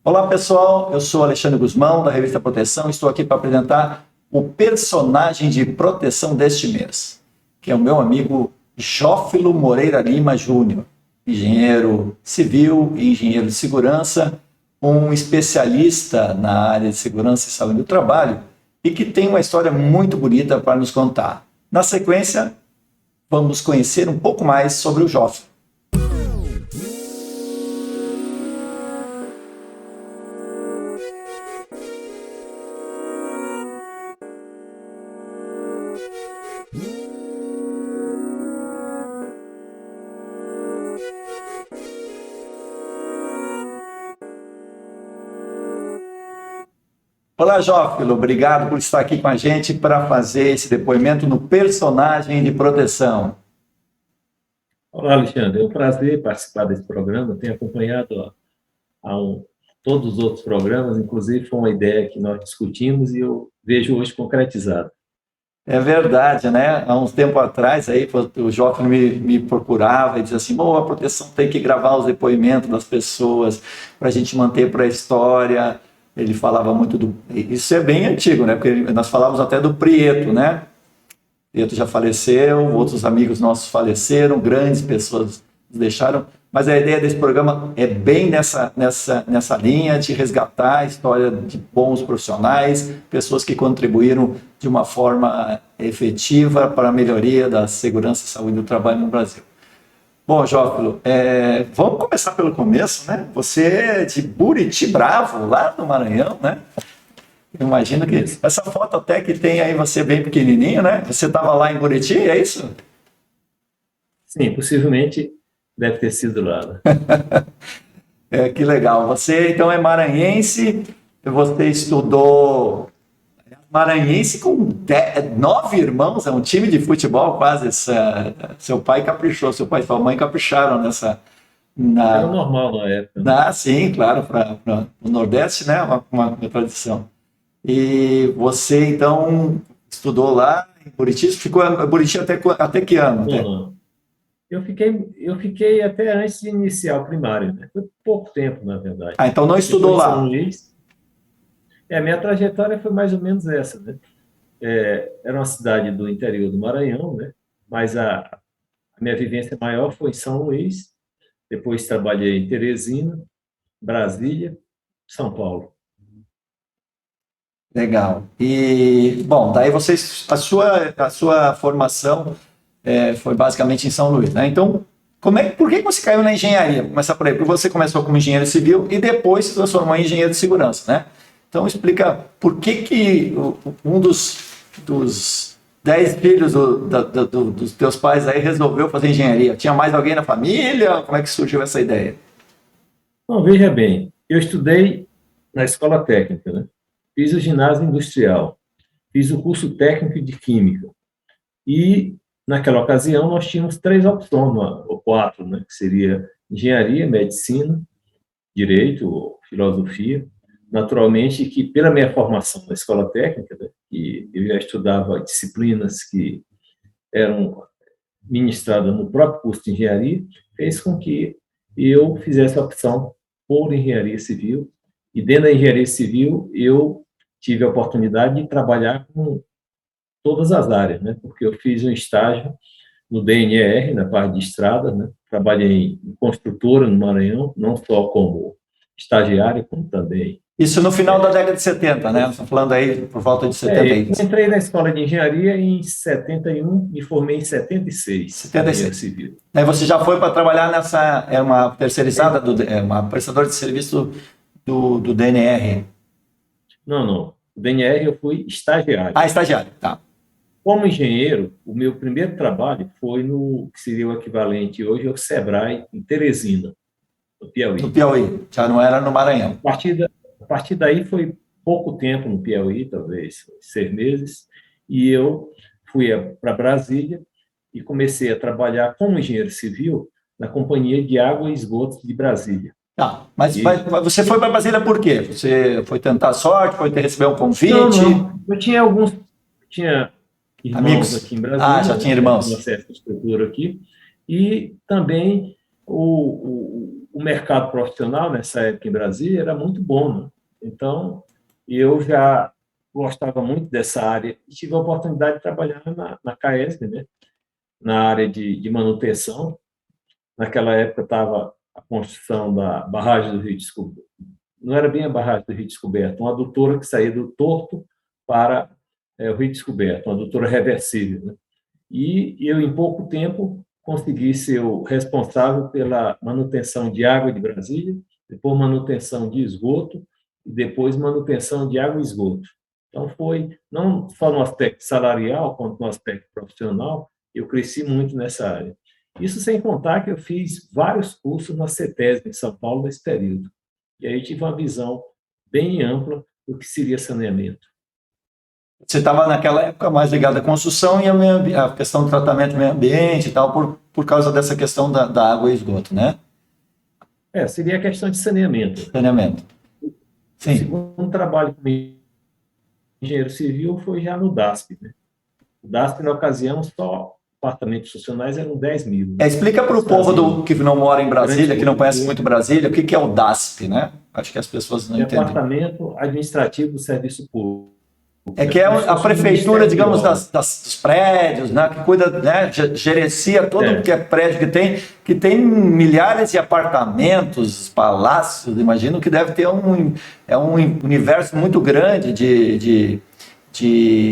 Olá pessoal, eu sou Alexandre Guzmão da revista Proteção, estou aqui para apresentar o personagem de proteção deste mês, que é o meu amigo Jófilo Moreira Lima Júnior, engenheiro civil e engenheiro de segurança, um especialista na área de segurança e saúde do trabalho e que tem uma história muito bonita para nos contar. Na sequência, vamos conhecer um pouco mais sobre o Jófilo. Olá, Jófilo, obrigado por estar aqui com a gente para fazer esse depoimento no personagem de proteção. Olá, Alexandre, é um prazer participar desse programa. Tenho acompanhado todos os outros programas, inclusive foi uma ideia que nós discutimos e eu vejo hoje concretizada. É verdade, né? Há uns tempo atrás, aí, o Jófilo me procurava e dizia assim, a proteção tem que gravar os depoimentos das pessoas para a gente manter para a história. Ele falava muito do... Isso é bem antigo, né? Porque nós falávamos até do Prieto, né? Prieto já faleceu, outros amigos nossos faleceram, grandes pessoas nos deixaram. Mas a ideia desse programa é bem nessa linha de resgatar a história de bons profissionais, pessoas que contribuíram de uma forma efetiva para a melhoria da segurança e saúde do trabalho no Brasil. Bom, Jófilo, vamos começar pelo começo, né? Você é de Buriti Bravo, lá no Maranhão, né? Eu imagino que essa foto até que tem aí você bem pequenininho, né? Você estava lá em Buriti, é isso? Sim, possivelmente deve ter sido lá, né? Que legal. Você, então, é maranhense, você estudou... Maranhense com 9 irmãos, é um time de futebol quase. Seu pai caprichou, seu pai e sua mãe capricharam nessa... Era normal na época. Né? Sim, claro, para o Nordeste, né? Uma tradição. E você, então, estudou lá em Buriti? Ficou em Buriti até que ano? Não. Eu fiquei até antes de iniciar o primário, né? Foi pouco tempo, na verdade. Então não estudou lá? São Luís. A minha trajetória foi mais ou menos essa, né? Era uma cidade do interior do Maranhão, né? Mas a minha vivência maior foi em São Luís. Depois trabalhei em Teresina, Brasília, São Paulo. Legal. E, bom, daí a sua formação foi basicamente em São Luís, né? Então, por que você caiu na engenharia? Vou começar por aí. Porque você começou como engenheiro civil e depois se transformou em engenheiro de segurança, né? Então, explica por que um dos 10 filhos dos teus pais aí resolveu fazer engenharia. Tinha mais alguém na família? Como é que surgiu essa ideia? Bom, veja bem, eu estudei na escola técnica, né? Fiz o ginásio industrial, fiz o curso técnico de química e, naquela ocasião, nós tínhamos 3 opções, ou 4, né? Que seria engenharia, medicina, direito ou filosofia. Naturalmente que, pela minha formação na escola técnica, né, que eu já estudava disciplinas que eram ministradas no próprio curso de engenharia, fez com que eu fizesse a opção por engenharia civil. E dentro da engenharia civil, eu tive a oportunidade de trabalhar com todas as áreas, né, porque eu fiz um estágio no DNR, na parte de estrada, né, trabalhei em construtora no Maranhão, não só como estagiário, como também... Isso no final da década de 70, né? Estamos falando aí por volta de 70. Eu entrei na escola de engenharia em 71 e formei em 76. 76. Civil. Aí você já foi para trabalhar uma terceirizada, uma prestadora de serviço do DNR? Não. O DNR eu fui estagiário. Estagiário, tá. Como engenheiro, o meu primeiro trabalho foi no que seria o equivalente hoje ao Sebrae, em Teresina, no Piauí. No Piauí, já não era no Maranhão. A partir daí foi pouco tempo no Piauí, talvez 6 meses, e eu fui para Brasília e comecei a trabalhar como engenheiro civil na Companhia de Água e Esgotos de Brasília. Mas você foi para Brasília por quê? Você foi tentar sorte, foi receber um convite? Não. Eu tinha irmãos amigos aqui em Brasília. Já tinha irmãos. Uma certa estrutura aqui. E também o o mercado profissional, nessa época em Brasília, era muito bom, né? Então, eu já gostava muito dessa área e tive a oportunidade de trabalhar na CAESB, né? Na área de manutenção. Naquela época estava a construção da barragem do Rio Descoberto. Não era bem a barragem do Rio Descoberto, uma adutora que saía do Torto para o Rio Descoberto, uma adutora reversível, né? E eu, em pouco tempo, consegui ser o responsável pela manutenção de água de Brasília, depois manutenção de esgoto e depois manutenção de água e esgoto. Então, foi não só no aspecto salarial, quanto no aspecto profissional, eu cresci muito nessa área. Isso sem contar que eu fiz vários cursos na CETESB, em São Paulo, nesse período. E aí tive uma visão bem ampla do que seria saneamento. Você estava naquela época mais ligado à construção e à questão do tratamento do meio ambiente e tal, por causa dessa questão da água e esgoto, né? Seria a questão de saneamento. Saneamento. Sim. O segundo trabalho como engenheiro civil foi já no DASP, né? O DASP, na ocasião, só apartamentos funcionais eram 10 mil. Né? Explica para o povo que não mora em Brasília, que não conhece muito Brasília, o que é o DASP, né? Acho que as pessoas não entendem. Departamento Administrativo do Serviço Público. Que é a prefeitura, digamos, dos prédios, né, que cuida, né, gerencia todo o que é prédio que tem milhares de apartamentos, palácios. Imagino que deve ter um universo muito grande de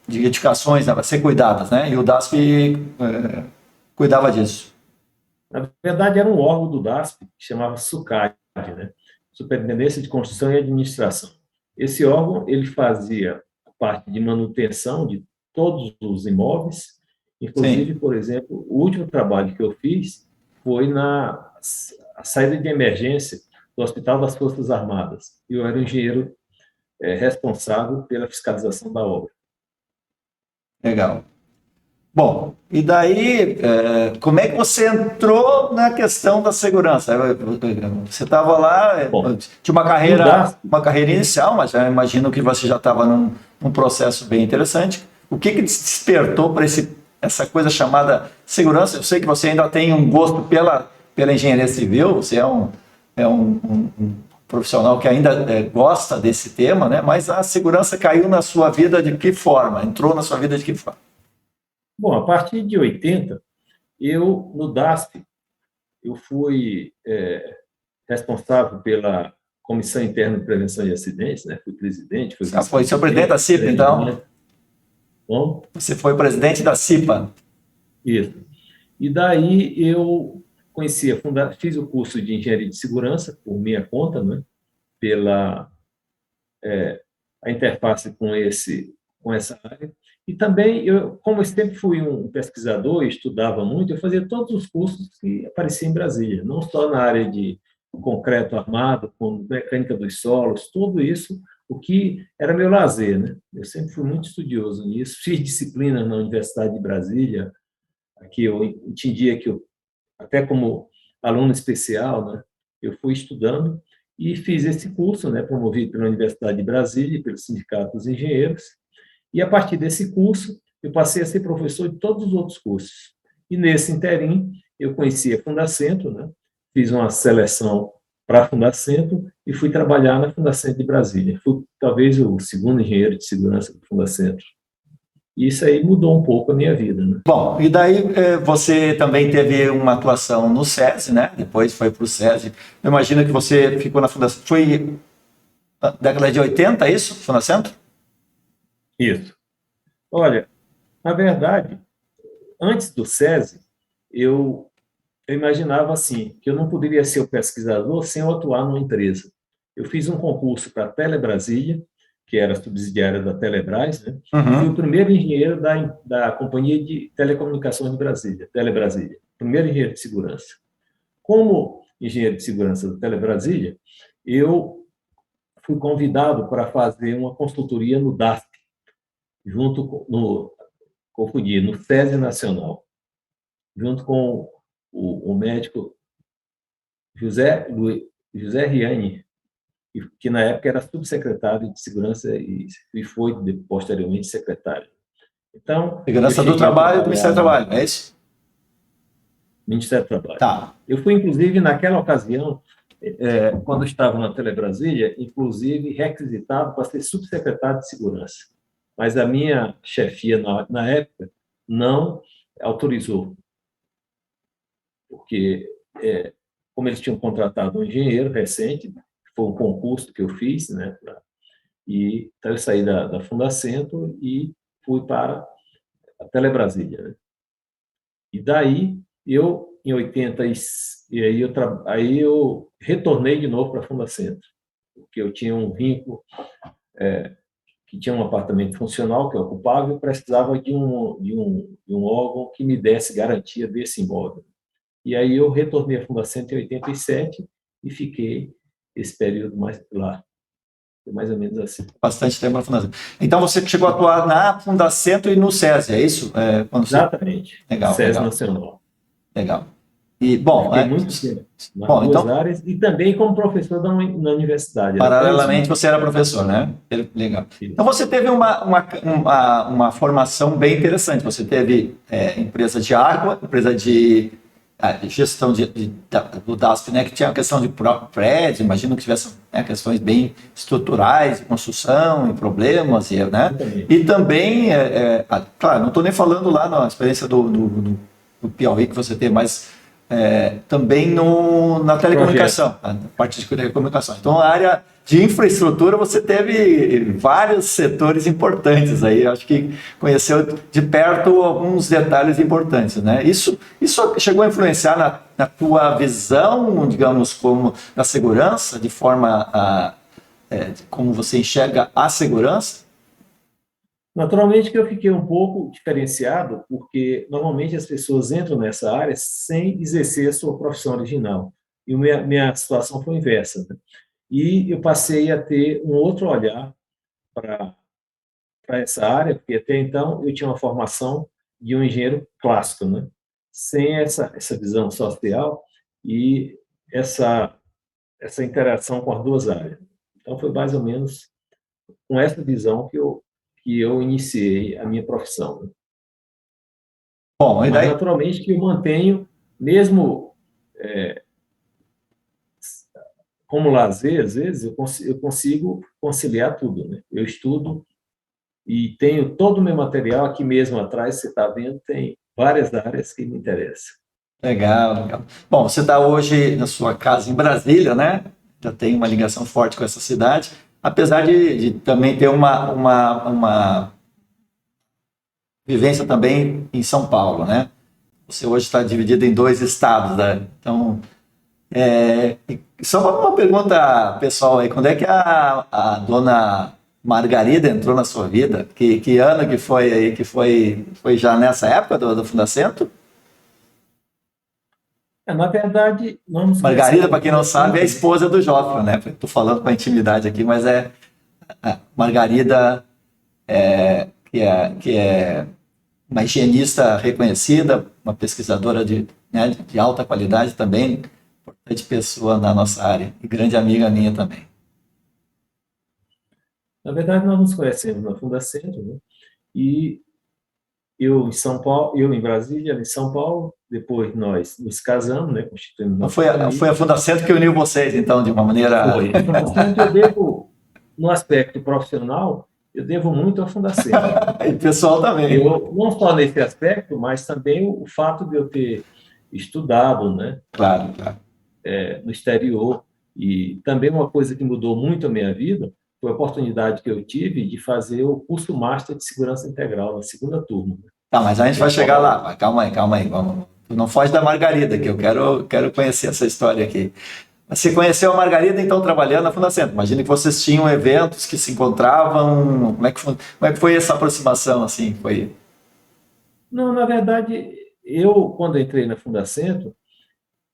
edificações, né, a ser cuidadas, né? E o DASP cuidava disso. Na verdade, era um órgão do DASP que chamava SUCAD, né? Superintendência de Construção e Administração. Esse órgão ele fazia parte de manutenção de todos os imóveis, inclusive, por exemplo, o último trabalho que eu fiz foi na saída de emergência do Hospital das Forças Armadas. Eu era o engenheiro responsável pela fiscalização da obra. Legal. Bom, e daí, como é que você entrou na questão da segurança? Você estava lá, tinha uma carreira inicial, mas eu imagino que você já estava num processo bem interessante. O que despertou para essa coisa chamada segurança? Eu sei que você ainda tem um gosto pela engenharia civil, você é um profissional que ainda gosta desse tema, né? Mas a segurança caiu na sua vida de que forma? Entrou na sua vida de que forma? Bom, a partir de 80, no DASP, eu fui responsável pela Comissão Interna de Prevenção de Acidentes, né? Fui presidente. Foi seu presidente da CIPA, então? Bom? Você foi presidente da CIPA. Isso. E daí eu fiz o curso de Engenharia de Segurança, por minha conta, né? Pela a interface com essa área. E também, como eu sempre fui um pesquisador e estudava muito, eu fazia todos os cursos que apareciam em Brasília, não só na área de concreto armado, como mecânica dos solos, tudo isso, o que era meu lazer, né? Eu sempre fui muito estudioso nisso, fiz disciplinas na Universidade de Brasília, que eu entendia que até como aluno especial, né, eu fui estudando e fiz esse curso, né, promovido pela Universidade de Brasília e pelo Sindicato dos Engenheiros. E, a partir desse curso, eu passei a ser professor de todos os outros cursos. E, nesse interim, eu conheci a Fundacentro, né? Fiz uma seleção para a Fundacentro e fui trabalhar na Fundacentro de Brasília. Fui, talvez, o segundo engenheiro de segurança da Fundacentro. E isso aí mudou um pouco a minha vida, né? Bom, e daí você também teve uma atuação no SESI, né? Depois foi para o SESI. Eu imagino que você ficou na Fundacentro. Foi na década de 80, isso? Fundacentro? Isso. Olha, na verdade, antes do SESI, eu imaginava assim, que eu não poderia ser o pesquisador sem eu atuar numa empresa. Eu fiz um concurso para a Telebrasília, que era subsidiária da Telebrás, né? Fui o primeiro engenheiro da Companhia de Telecomunicações de Brasília, Telebrasília, primeiro engenheiro de segurança. Como engenheiro de segurança da Telebrasília, eu fui convidado para fazer uma consultoria no DASP, junto no SESI Nacional, junto com o médico José Riani, que na época era subsecretário de Segurança e foi posteriormente secretário. Então, Segurança do Trabalho do Ministério do Trabalho, é isso? Ministério do Trabalho. Tá. Eu fui, inclusive, naquela ocasião, quando estava na Telebrasília, inclusive requisitado para ser subsecretário de Segurança. Mas a minha chefia, na época, não autorizou, porque, como eles tinham contratado um engenheiro recente, foi um concurso que eu fiz, né, e então eu saí da Fundacentro e fui para a Telebrasília, né? E daí, em 80, aí eu retornei de novo para a Fundacentro, porque eu tinha um vínculo, que tinha um apartamento funcional que eu ocupava e precisava de um órgão que me desse garantia desse imóvel. E aí eu retornei à Fundacentro em 87 e fiquei esse período mais lá. Foi mais ou menos assim. Bastante tempo na Fundacentro. Então você chegou a atuar na Fundacentro e no SESI, é isso? Exatamente. Legal, SESI legal. Nacional. Legal. E, bom, fiquei muito tempo nas duas então, áreas e também como professor na universidade. Paralelamente, você era professor, né? Legal. Então, você teve uma formação bem interessante. Você teve empresa de água, empresa de gestão do DASP, né? Que tinha a questão de prédio, imagino que tivesse questões bem estruturais, de construção e problemas, né? E também, claro, não estou nem falando lá na experiência do Piauí que você teve, mas também na telecomunicação, na parte de telecomunicação. Então, a área de infraestrutura, você teve vários setores importantes aí. Acho que conheceu de perto alguns detalhes importantes, né? Isso chegou a influenciar na tua visão, digamos, como da segurança, de forma de como você enxerga a segurança? Naturalmente que eu fiquei um pouco diferenciado, porque normalmente as pessoas entram nessa área sem exercer a sua profissão original. E minha situação foi inversa, né? E eu passei a ter um outro olhar para essa área, porque até então eu tinha uma formação de um engenheiro clássico, né? Sem essa visão social e essa interação com as duas áreas. Então foi mais ou menos com essa visão que eu iniciei a minha profissão, né? Bom, mas naturalmente que eu mantenho, mesmo como lazer, às vezes eu consigo conciliar tudo, né? Eu estudo e tenho todo o meu material aqui mesmo atrás, você está vendo, tem várias áreas que me interessam. Legal, legal. Bom, você está hoje na sua casa em Brasília, né? Já tem uma ligação forte com essa cidade, apesar de também ter uma vivência também em São Paulo, né? Você hoje está dividido em 2 estados, né? Então, só uma pergunta pessoal aí, quando é que a dona Margarida entrou na sua vida? Que ano que foi aí? Que foi já nessa época do Fundacentro? Na verdade, nós Margarida, para quem não sabe, é a esposa do Jófilo, né? Estou falando com a intimidade aqui, mas a Margarida, que é uma higienista reconhecida, uma pesquisadora de alta qualidade também, importante pessoa na nossa área e grande amiga minha também. Na verdade, nós nos conhecemos na Fundacentro, né? E eu em São Paulo, eu em Brasília, em São Paulo, depois nós nos casamos, né? Constituímos nossa família. Foi a Fundacentro que uniu vocês, então, de uma maneira... Foi. A Fundacentro eu devo, no aspecto profissional, eu devo muito à Fundacentro. E pessoal também. Eu, não só nesse aspecto, mas também o fato de eu ter estudado, né? Claro. No exterior. E também uma coisa que mudou muito a minha vida foi a oportunidade que eu tive de fazer o curso Master de Segurança Integral, na segunda turma. Tá, mas a gente vai chegar lá. Calma aí. Vamos. Não foge da Margarida, que eu quero conhecer essa história aqui. Você conheceu a Margarida, então, trabalhando na Fundacentro. Imagino que vocês tinham eventos que se encontravam. Como é que foi essa aproximação, assim? Foi... Não, na verdade, eu, quando entrei na Fundacentro,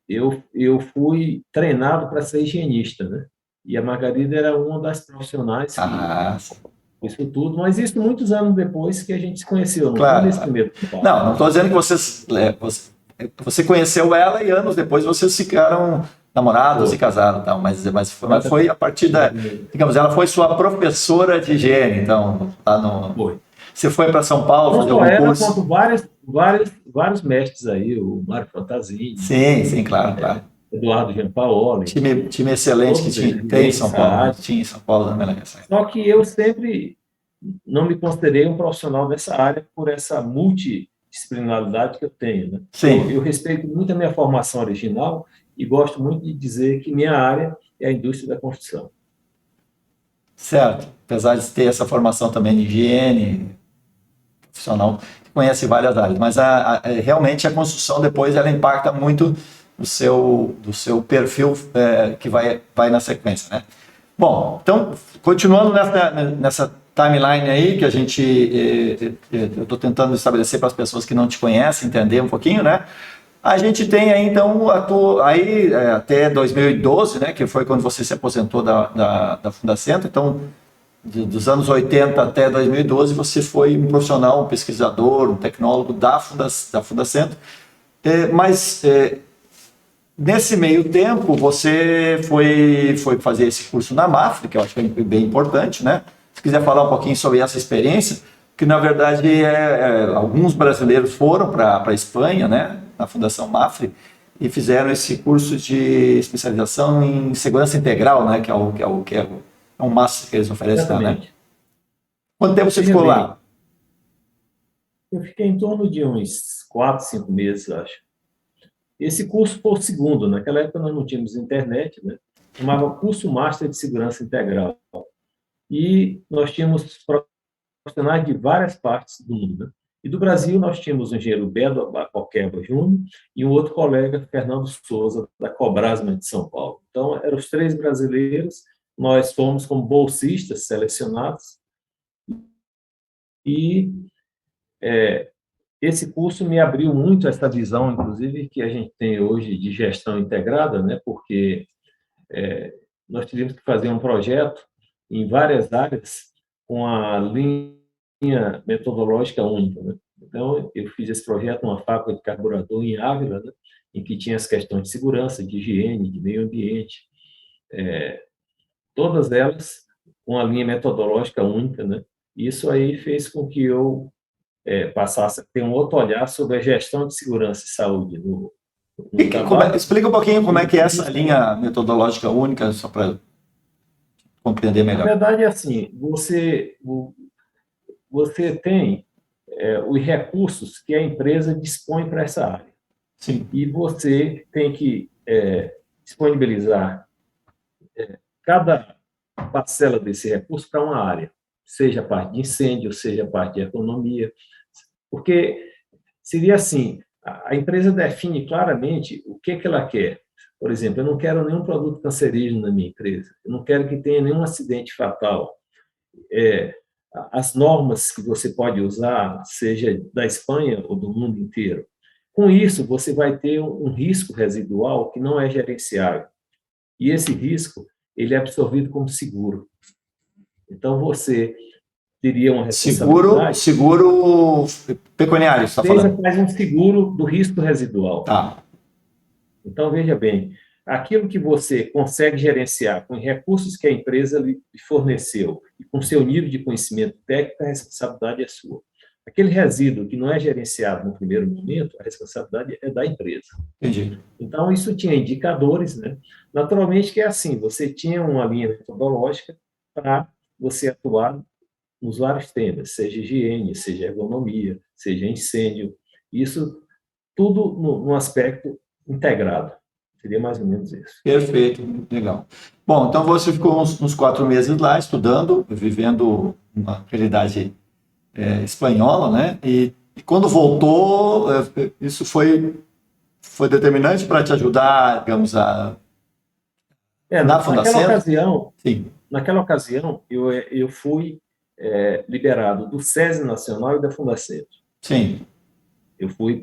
eu fui treinado para ser higienista, né? E a Margarida era uma das profissionais que isso tudo, mas isso muitos anos depois que a gente se conheceu, não claro. foi nesse primeiro contato. Não estou dizendo que você conheceu ela e anos depois vocês ficaram namorados e casaram, então, mas foi a partir da... Digamos, ela foi sua professora de higiene, então, lá no... Foi. Você foi para São Paulo fazer algum curso? Quanto vários mestres aí, o Mário Fantazini, Sim, claro, claro. Eduardo Giampaoli, Time excelente que todos eles tem em vêm São dessa Paulo, né? área. Tinha em São Paulo também. Só que eu sempre não me considerei um profissional dessa área por essa multidisciplinaridade que eu tenho, né? Eu Sim, respeito muito a minha formação original e gosto muito de dizer que minha área é a indústria da construção. certo. Apesar de ter essa formação também de higiene profissional, conhece várias áreas, mas realmente a construção depois ela impacta muito do seu perfil que vai na sequência, né? Bom, então, continuando nessa timeline aí que a gente, eu estou tentando estabelecer para as pessoas que não te conhecem, entender um pouquinho, né? A gente tem aí, então, até 2012, né, que foi quando você se aposentou da Fundacentro, então, dos anos 80 até 2012, você foi um profissional, um pesquisador, um tecnólogo da Fundacentro, mas nesse meio tempo, você foi fazer esse curso na MAFRE, que eu acho que é bem importante, né? Se quiser falar um pouquinho sobre essa experiência, que na verdade alguns brasileiros foram para a Espanha, né? Na Fundação MAFRE, e fizeram esse curso de especialização em segurança integral, né? É um master que eles oferecem lá, né? Exatamente. Quanto tempo você Veja ficou bem, lá? eu fiquei em torno de uns 4, 5 meses, acho. Esse curso foi o segundo. Naquela época nós não tínhamos internet, né? Chamava Curso Master de Segurança Integral. E nós tínhamos profissionais de várias partes do mundo, né? E do Brasil nós tínhamos o engenheiro Beto Abacoqueba Júnior e um outro colega, Fernando Souza, da Cobrasma de São Paulo. Então, eram os três brasileiros, nós fomos como bolsistas selecionados e esse curso me abriu muito essa visão, inclusive, que a gente tem hoje de gestão integrada, né? Porque nós tivemos que fazer um projeto em várias áreas com a linha metodológica única, né? Então, eu fiz esse projeto numa fábrica de carburador em Ávila, né? Em que tinha as questões de segurança, de higiene, de meio ambiente, todas elas com a linha metodológica única, né? Isso aí fez com que eu passasse a ter um outro olhar sobre a gestão de segurança e saúde no trabalho. Explica um pouquinho como é E, que é essa linha metodológica única, só para compreender na melhor. verdade, é assim, você tem os recursos que a empresa dispõe para essa área. Sim. E você tem que disponibilizar cada parcela desse recurso para uma área, seja a parte de incêndio, seja a parte de economia, porque seria assim, a empresa define claramente o que ela quer. Por exemplo, eu não quero nenhum produto cancerígeno na minha empresa, eu não quero que tenha nenhum acidente fatal. As normas que você pode usar, seja da Espanha ou do mundo inteiro. Com isso, você vai ter um risco residual que não é gerenciável. E esse risco, ele é absorvido como seguro. Então, você teria uma responsabilidade, Seguro pecuniário, você está falando. faz um seguro do risco residual. Tá, Então, veja bem, aquilo que você consegue gerenciar com recursos que a empresa lhe forneceu e com seu nível de conhecimento técnico, a responsabilidade é sua. Aquele resíduo que não é gerenciado no primeiro momento, a responsabilidade é da empresa. entendi. Então, isso tinha indicadores, né? Naturalmente que é assim, você tinha uma linha metodológica para você atuar nos vários temas, seja higiene, seja ergonomia, seja incêndio, isso tudo no aspecto integrado. Seria mais ou menos isso. Perfeito, legal. Bom, então você ficou uns 4 meses lá estudando, vivendo uma realidade espanhola, né? E quando voltou, isso foi determinante para te ajudar, digamos, na Naquela Fundacentro? ocasião, Sim, eu fui liberado do SESI Nacional e da Fundacentro. sim. Eu fui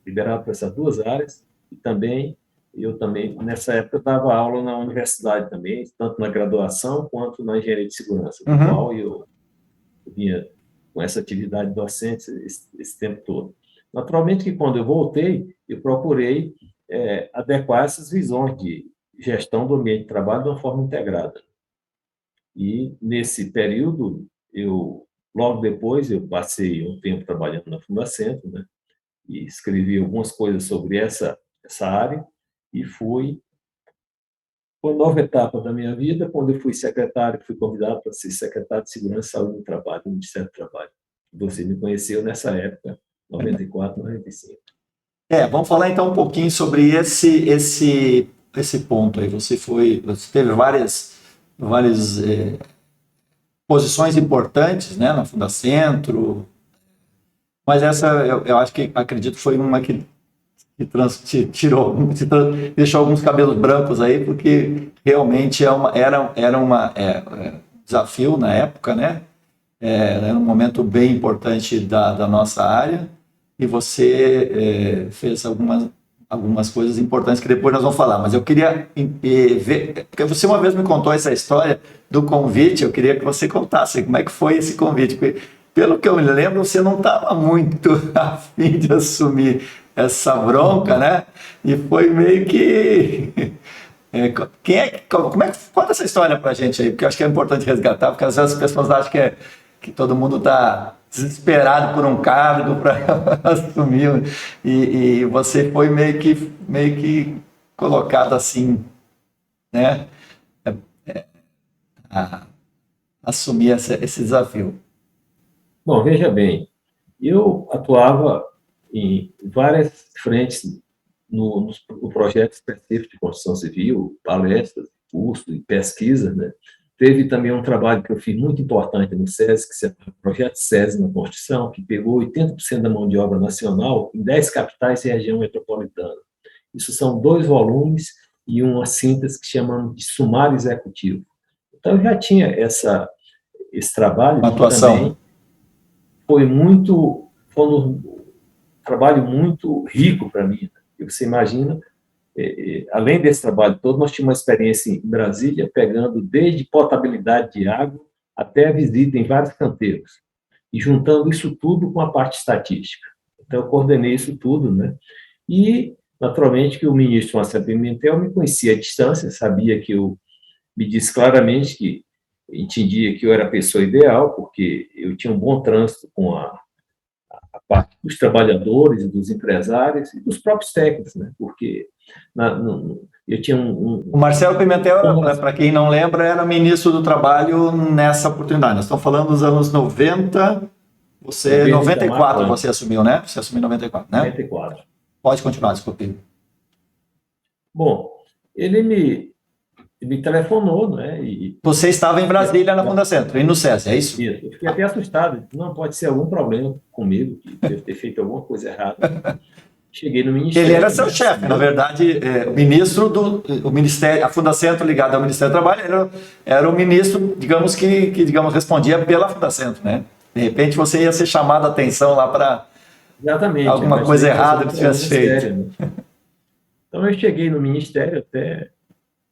liberado para essas duas áreas e eu também nessa época dava aula na universidade também, tanto na graduação quanto na engenharia de segurança, do Uhum. qual eu vinha com essa atividade docente esse tempo todo. Naturalmente que quando eu voltei, eu procurei adequar essas visões de gestão do ambiente de trabalho de uma forma integrada. E nesse período, logo depois, eu passei um tempo trabalhando na Fundacentro, né? e escrevi algumas coisas sobre essa área, e foi uma nova etapa da minha vida, quando eu fui secretário, fui convidado para ser secretário de Segurança e Saúde do Trabalho, do Ministério do Trabalho. Você me conheceu nessa época, 94, 95. Vamos falar então um pouquinho sobre esse ponto aí. Você teve várias posições importantes, né, na Fundacentro, mas essa eu acho que acredito foi uma que deixou alguns cabelos brancos aí, porque realmente era um desafio na época, né? Era um momento bem importante da nossa área, e você fez algumas coisas importantes que depois nós vamos falar, mas eu queria ver, porque você uma vez me contou essa história do convite, eu queria que você contasse como é que foi esse convite, porque, pelo que eu me lembro, você não estava muito a fim de assumir essa bronca, né? E foi meio que... Conta essa história pra gente aí, porque eu acho que é importante resgatar, porque às vezes as pessoas acham que todo mundo está desesperado por um cargo para assumir, e você foi meio que colocado assim, né? A assumir esse desafio. Bom, veja bem, eu atuava em várias frentes no projeto específico de construção civil, palestras, curso e pesquisa, né? Teve também um trabalho que eu fiz muito importante no SESI, que se chama Projeto SESI na Construção, que pegou 80% da mão de obra nacional em 10 capitais e região metropolitana. Isso são 2 volumes e uma síntese que chamamos de sumário executivo. Então, eu já tinha esse trabalho, Uma atuação. Também foi um trabalho muito rico para mim. Você imagina, além desse trabalho todo, nós tínhamos uma experiência em Brasília, pegando desde potabilidade de água até a visita em vários canteiros, e juntando isso tudo com a parte estatística. Então, eu coordenei isso tudo, né? E, naturalmente, que o ministro Marcelo Pimentel me conhecia à distância, sabia que eu me disse claramente que entendia que eu era a pessoa ideal, porque eu tinha um bom trânsito com a parte dos trabalhadores, dos empresários e dos próprios técnicos, né? Porque eu tinha O Marcelo Pimentel, para quem não lembra, era ministro do Trabalho nessa oportunidade. Nós estamos falando dos anos 90, 94 você assumiu, né? Você assumiu em 94, né? 94. Pode continuar, desculpe. Bom, ele me telefonou, né? Você estava em Brasília, na Fundacentro, e no SESI, é isso? Isso. Eu fiquei até assustado. Não pode ser algum problema comigo, que devo ter feito alguma coisa errada. Cheguei no Ministério. Ele era seu chefe, na verdade, o ministro o Ministério, a Fundacentro ligada ao Ministério do Trabalho, era o ministro, digamos, que respondia pela Fundacentro, né? De repente você ia ser chamado a atenção lá para alguma coisa errada que tivesse feito. Né? Então eu cheguei no Ministério até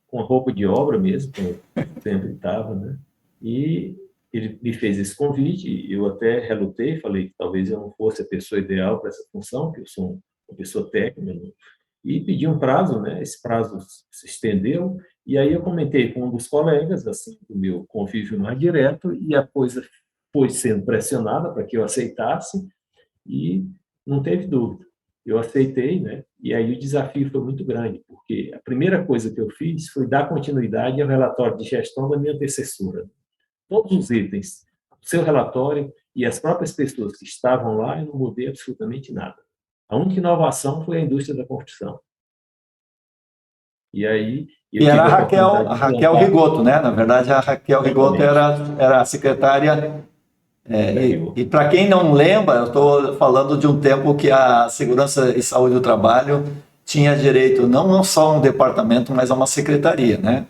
com roupa de obra mesmo, como sempre estava, né? E ele me fez esse convite, eu até relutei, falei que talvez eu não fosse a pessoa ideal para essa função, que eu sou uma pessoa técnica, né? E pedi um prazo, né? Esse prazo se estendeu, e aí eu comentei com um dos colegas, assim, do meu convívio mais direto, e a coisa foi sendo pressionada para que eu aceitasse, e não teve dúvida. Eu aceitei, né? E aí o desafio foi muito grande, porque a primeira coisa que eu fiz foi dar continuidade ao relatório de gestão da minha antecessora. Todos os itens do seu relatório e as próprias pessoas que estavam lá, eu não mudei absolutamente nada. A única inovação foi a indústria da construção. E aí... E era a Raquel Rigoto, né? Na verdade, a Raquel Rigoto era a secretária... E para quem não lembra, eu estou falando de um tempo que a Segurança e Saúde do Trabalho tinha direito não só a um departamento, mas a uma secretaria, né?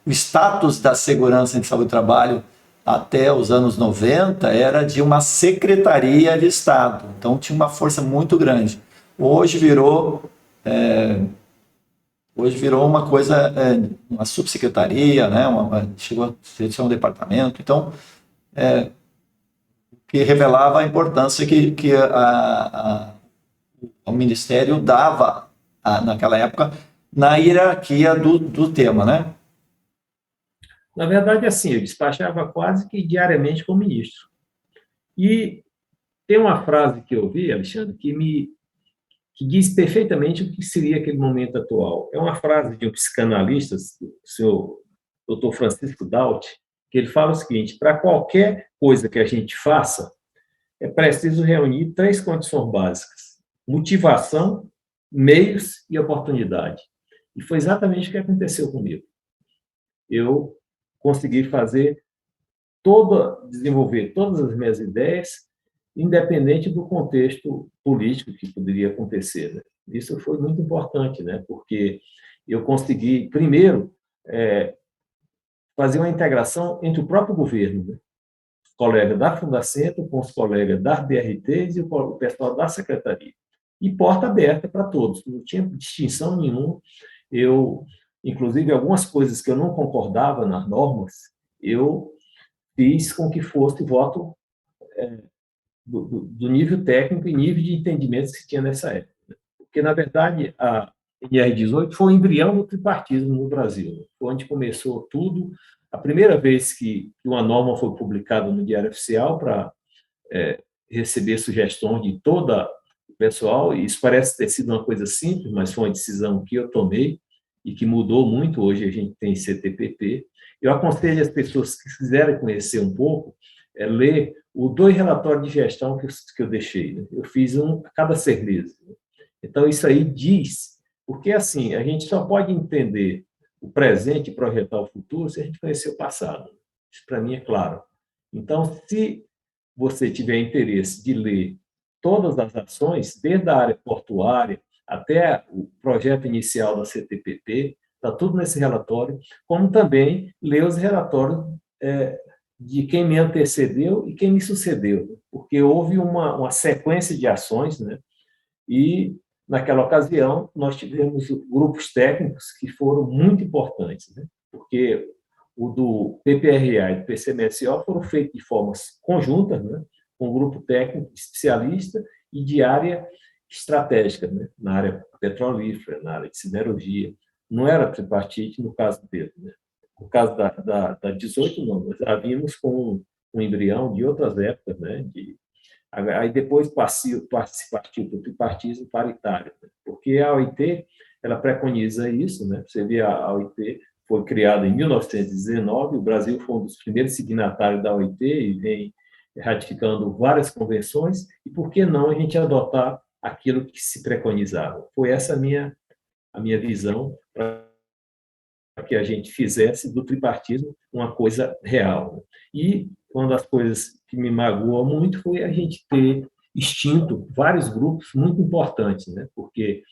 O status da Segurança e Saúde do Trabalho até os anos 90 era de uma secretaria de Estado, então tinha uma força muito grande. Hoje virou uma coisa, uma subsecretaria, né? Chegou a ser um departamento, então... que revelava a importância que o Ministério dava, naquela época, na hierarquia do tema, né? Na verdade, assim, eu despachava quase que diariamente com o ministro. E Tem uma frase que eu vi, Alexandre, que diz perfeitamente o que seria aquele momento atual. É uma frase de um psicanalista, o senhor Dr. Francisco Daut, que ele fala o seguinte: para qualquer coisa que a gente faça, é preciso reunir 3 condições básicas: motivação, meios e oportunidade. E foi exatamente o que aconteceu comigo. Eu consegui desenvolver todas as minhas ideias, independente do contexto político que poderia acontecer, né? Isso foi muito importante, né? Porque eu consegui, primeiro, fazer uma integração entre o próprio governo, né? Os colegas da Fundacentro com os colegas das BRTs e o pessoal da secretaria. E porta aberta para todos, não tinha distinção nenhuma. Eu, inclusive, algumas coisas que eu não concordava nas normas, eu fiz com que fosse voto do nível técnico e nível de entendimentos que tinha nessa época. Porque, na verdade, a NR18 foi o embrião do tripartismo no Brasil. Foi onde começou tudo. A primeira vez que uma norma foi publicada no Diário Oficial para receber sugestões de todo o pessoal, e isso parece ter sido uma coisa simples, mas foi uma decisão que eu tomei e que mudou muito. Hoje a gente tem CTPP. Eu aconselho as pessoas que quiserem conhecer um pouco, ler os 2 relatórios de gestão que eu deixei, né? Eu fiz um a cada 6 meses. Então, isso aí diz, porque assim, a gente só pode entender o presente e projetar o futuro se a gente conhecer o passado. Isso, para mim, é claro. Então, se você tiver interesse de ler todas as ações, desde a área portuária até o projeto inicial da CTPP, está tudo nesse relatório, como também ler os relatórios de quem me antecedeu e quem me sucedeu, porque houve uma sequência de ações, né? E, naquela ocasião, nós tivemos grupos técnicos que foram muito importantes, né? Porque o do PPRA e do PCMSO foram feitos de formas conjuntas, né? Com um grupo técnico especialista e de área estratégica, né? Na área petrolífera, na área de siderurgia. Não era tripartite no caso dele, né? No caso da 18, não. Nós já vimos com um embrião de outras épocas, né? Aí depois partiu para o tripartismo paritário, né? Porque a OIT ela preconiza isso, né? Você vê, a OIT foi criada em 1919, o Brasil foi um dos primeiros signatários da OIT e vem ratificando várias convenções, e por que não a gente adotar aquilo que se preconizava? Foi essa a minha visão para que a gente fizesse do tripartismo uma coisa real, né? E uma das coisas que me magoou muito foi a gente ter extinto vários grupos muito importantes, né? Porque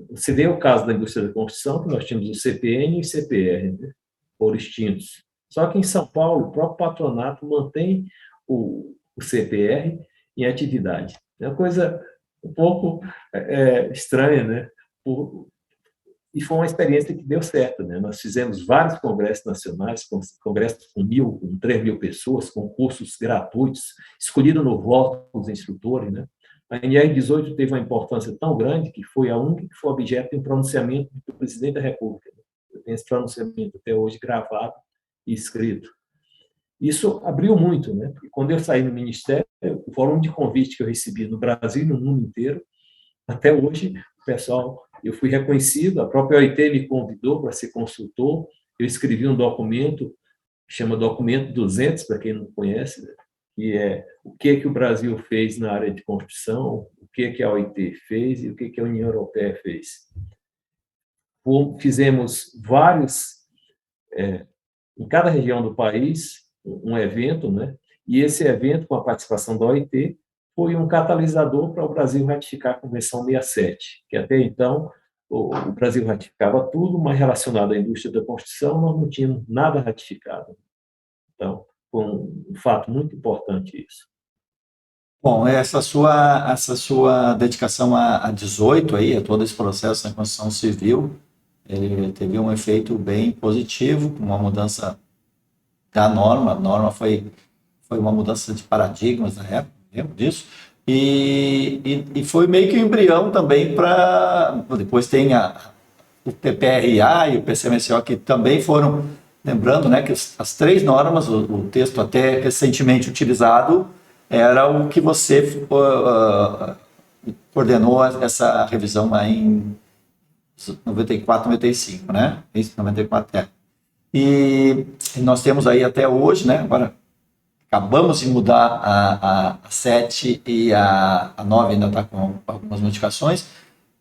você vê o caso da indústria da construção, que nós tínhamos o CPN e o CPR, né? Foram extintos. Só que em São Paulo, o próprio patronato mantém o CPR em atividade. É uma coisa um pouco estranha, né? E foi uma experiência que deu certo, né? Nós fizemos vários congressos nacionais, congressos com 1.000, com 3.000 pessoas, com cursos gratuitos, escolhidos no voto dos instrutores, né? A NR18 teve uma importância tão grande que foi a única que foi objeto de um pronunciamento do presidente da República. Eu tenho esse pronunciamento até hoje gravado e escrito. Isso abriu muito, né? Porque quando eu saí do Ministério, o volume de convite que eu recebi no Brasil e no mundo inteiro, até hoje, o pessoal, eu fui reconhecido, a própria OIT me convidou para ser consultor, eu escrevi um documento, que chama Documento 200, para quem não conhece, né? Que é o que o Brasil fez na área de construção, o que a OIT fez e o que a União Europeia fez. Fizemos vários, em cada região do país, um evento, né? E esse evento, com a participação da OIT, foi um catalisador para o Brasil ratificar a Convenção 67, que até então o Brasil ratificava tudo, mas relacionado à indústria da construção, nós não tínhamos nada ratificado. Então, foi um fato muito importante isso. Bom, essa sua dedicação a 18 aí, a todo esse processo da construção civil, ele teve um efeito bem positivo, uma mudança da norma. A norma foi uma mudança de paradigmas na época, lembro disso, e foi meio que um embrião também para... Depois tem o PPRA e o PCMSO, que também foram, lembrando, né, que as 3 normas, o texto até recentemente utilizado, era o que você coordenou essa revisão lá em 94, 95, né? Isso, 94, é. E nós temos aí até hoje, né? Agora acabamos de mudar a 7 e a 9 ainda está com algumas modificações,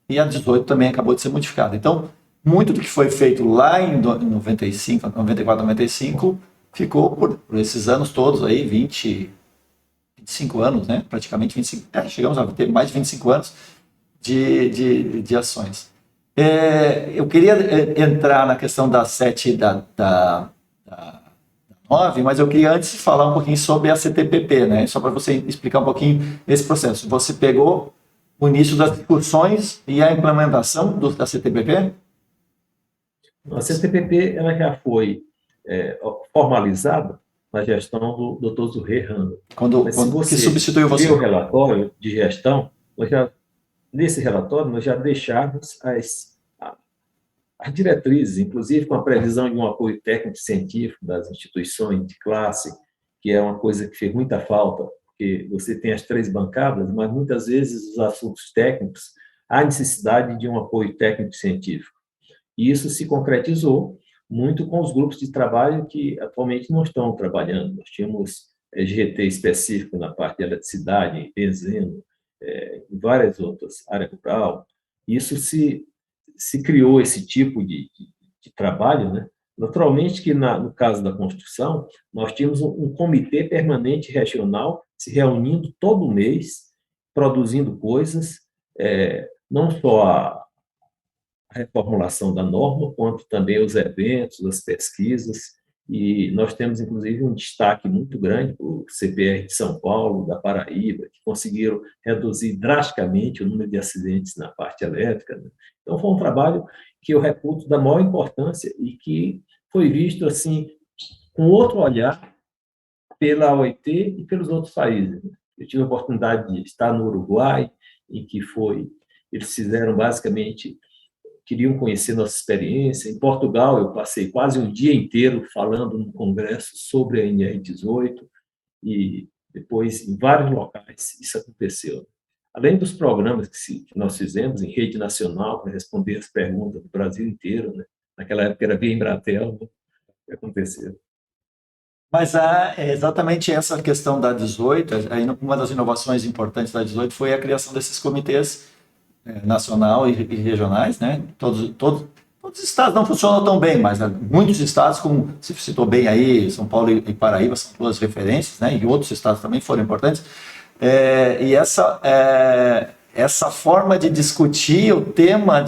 e a 18 também acabou de ser modificada. Então, muito do que foi feito lá em 95, 94, 95, ficou por esses anos todos aí, 25 anos, né? Praticamente 25, chegamos a ter mais de 25 anos de ações. Eu queria entrar na questão da 7 e da 9, mas eu queria antes falar um pouquinho sobre a CTPP, né? Só para você explicar um pouquinho esse processo. Você pegou o início das discussões e a implementação da CTPP? A CTPP ela já foi formalizada na gestão do Dr. Zurré Rando. Mas se você que substituiu você? vê o relatório de gestão, nesse relatório nós já deixamos as diretrizes, inclusive com a previsão de um apoio técnico-científico das instituições de classe, que é uma coisa que fez muita falta, porque você tem as 3 bancadas, mas muitas vezes os assuntos técnicos, há necessidade de um apoio técnico-científico. E isso se concretizou muito com os grupos de trabalho que atualmente não estão trabalhando. Nós tínhamos GT específico na parte de eletricidade, benzeno, e várias outras, área rural. Isso se criou esse tipo de trabalho, né? Naturalmente que, no caso da construção, nós tínhamos um comitê permanente regional se reunindo todo mês, produzindo coisas, não só a reformulação da norma, quanto também os eventos, as pesquisas, e nós temos, inclusive, um destaque muito grande para o CPR de São Paulo, da Paraíba, que conseguiram reduzir drasticamente o número de acidentes na parte elétrica, né? Então, foi um trabalho que eu reputo da maior importância e que foi visto, assim, com outro olhar pela OIT e pelos outros países. Eu tive a oportunidade de estar no Uruguai, em que eles fizeram, basicamente, queriam conhecer nossa experiência. Em Portugal, eu passei quase um dia inteiro falando no congresso sobre a NR18 e depois, em vários locais, isso aconteceu. Além dos programas que nós fizemos em rede nacional para responder as perguntas do Brasil inteiro, né? Naquela época era via Embratel, né? Que aconteceu. Mas exatamente essa questão da 18, uma das inovações importantes da 18 foi a criação desses comitês nacional e regionais, né? Todos os estados não funcionam tão bem, mas muitos estados, como você citou bem aí, São Paulo e Paraíba são 2 referências, né? E outros estados também foram importantes. E essa forma de discutir o tema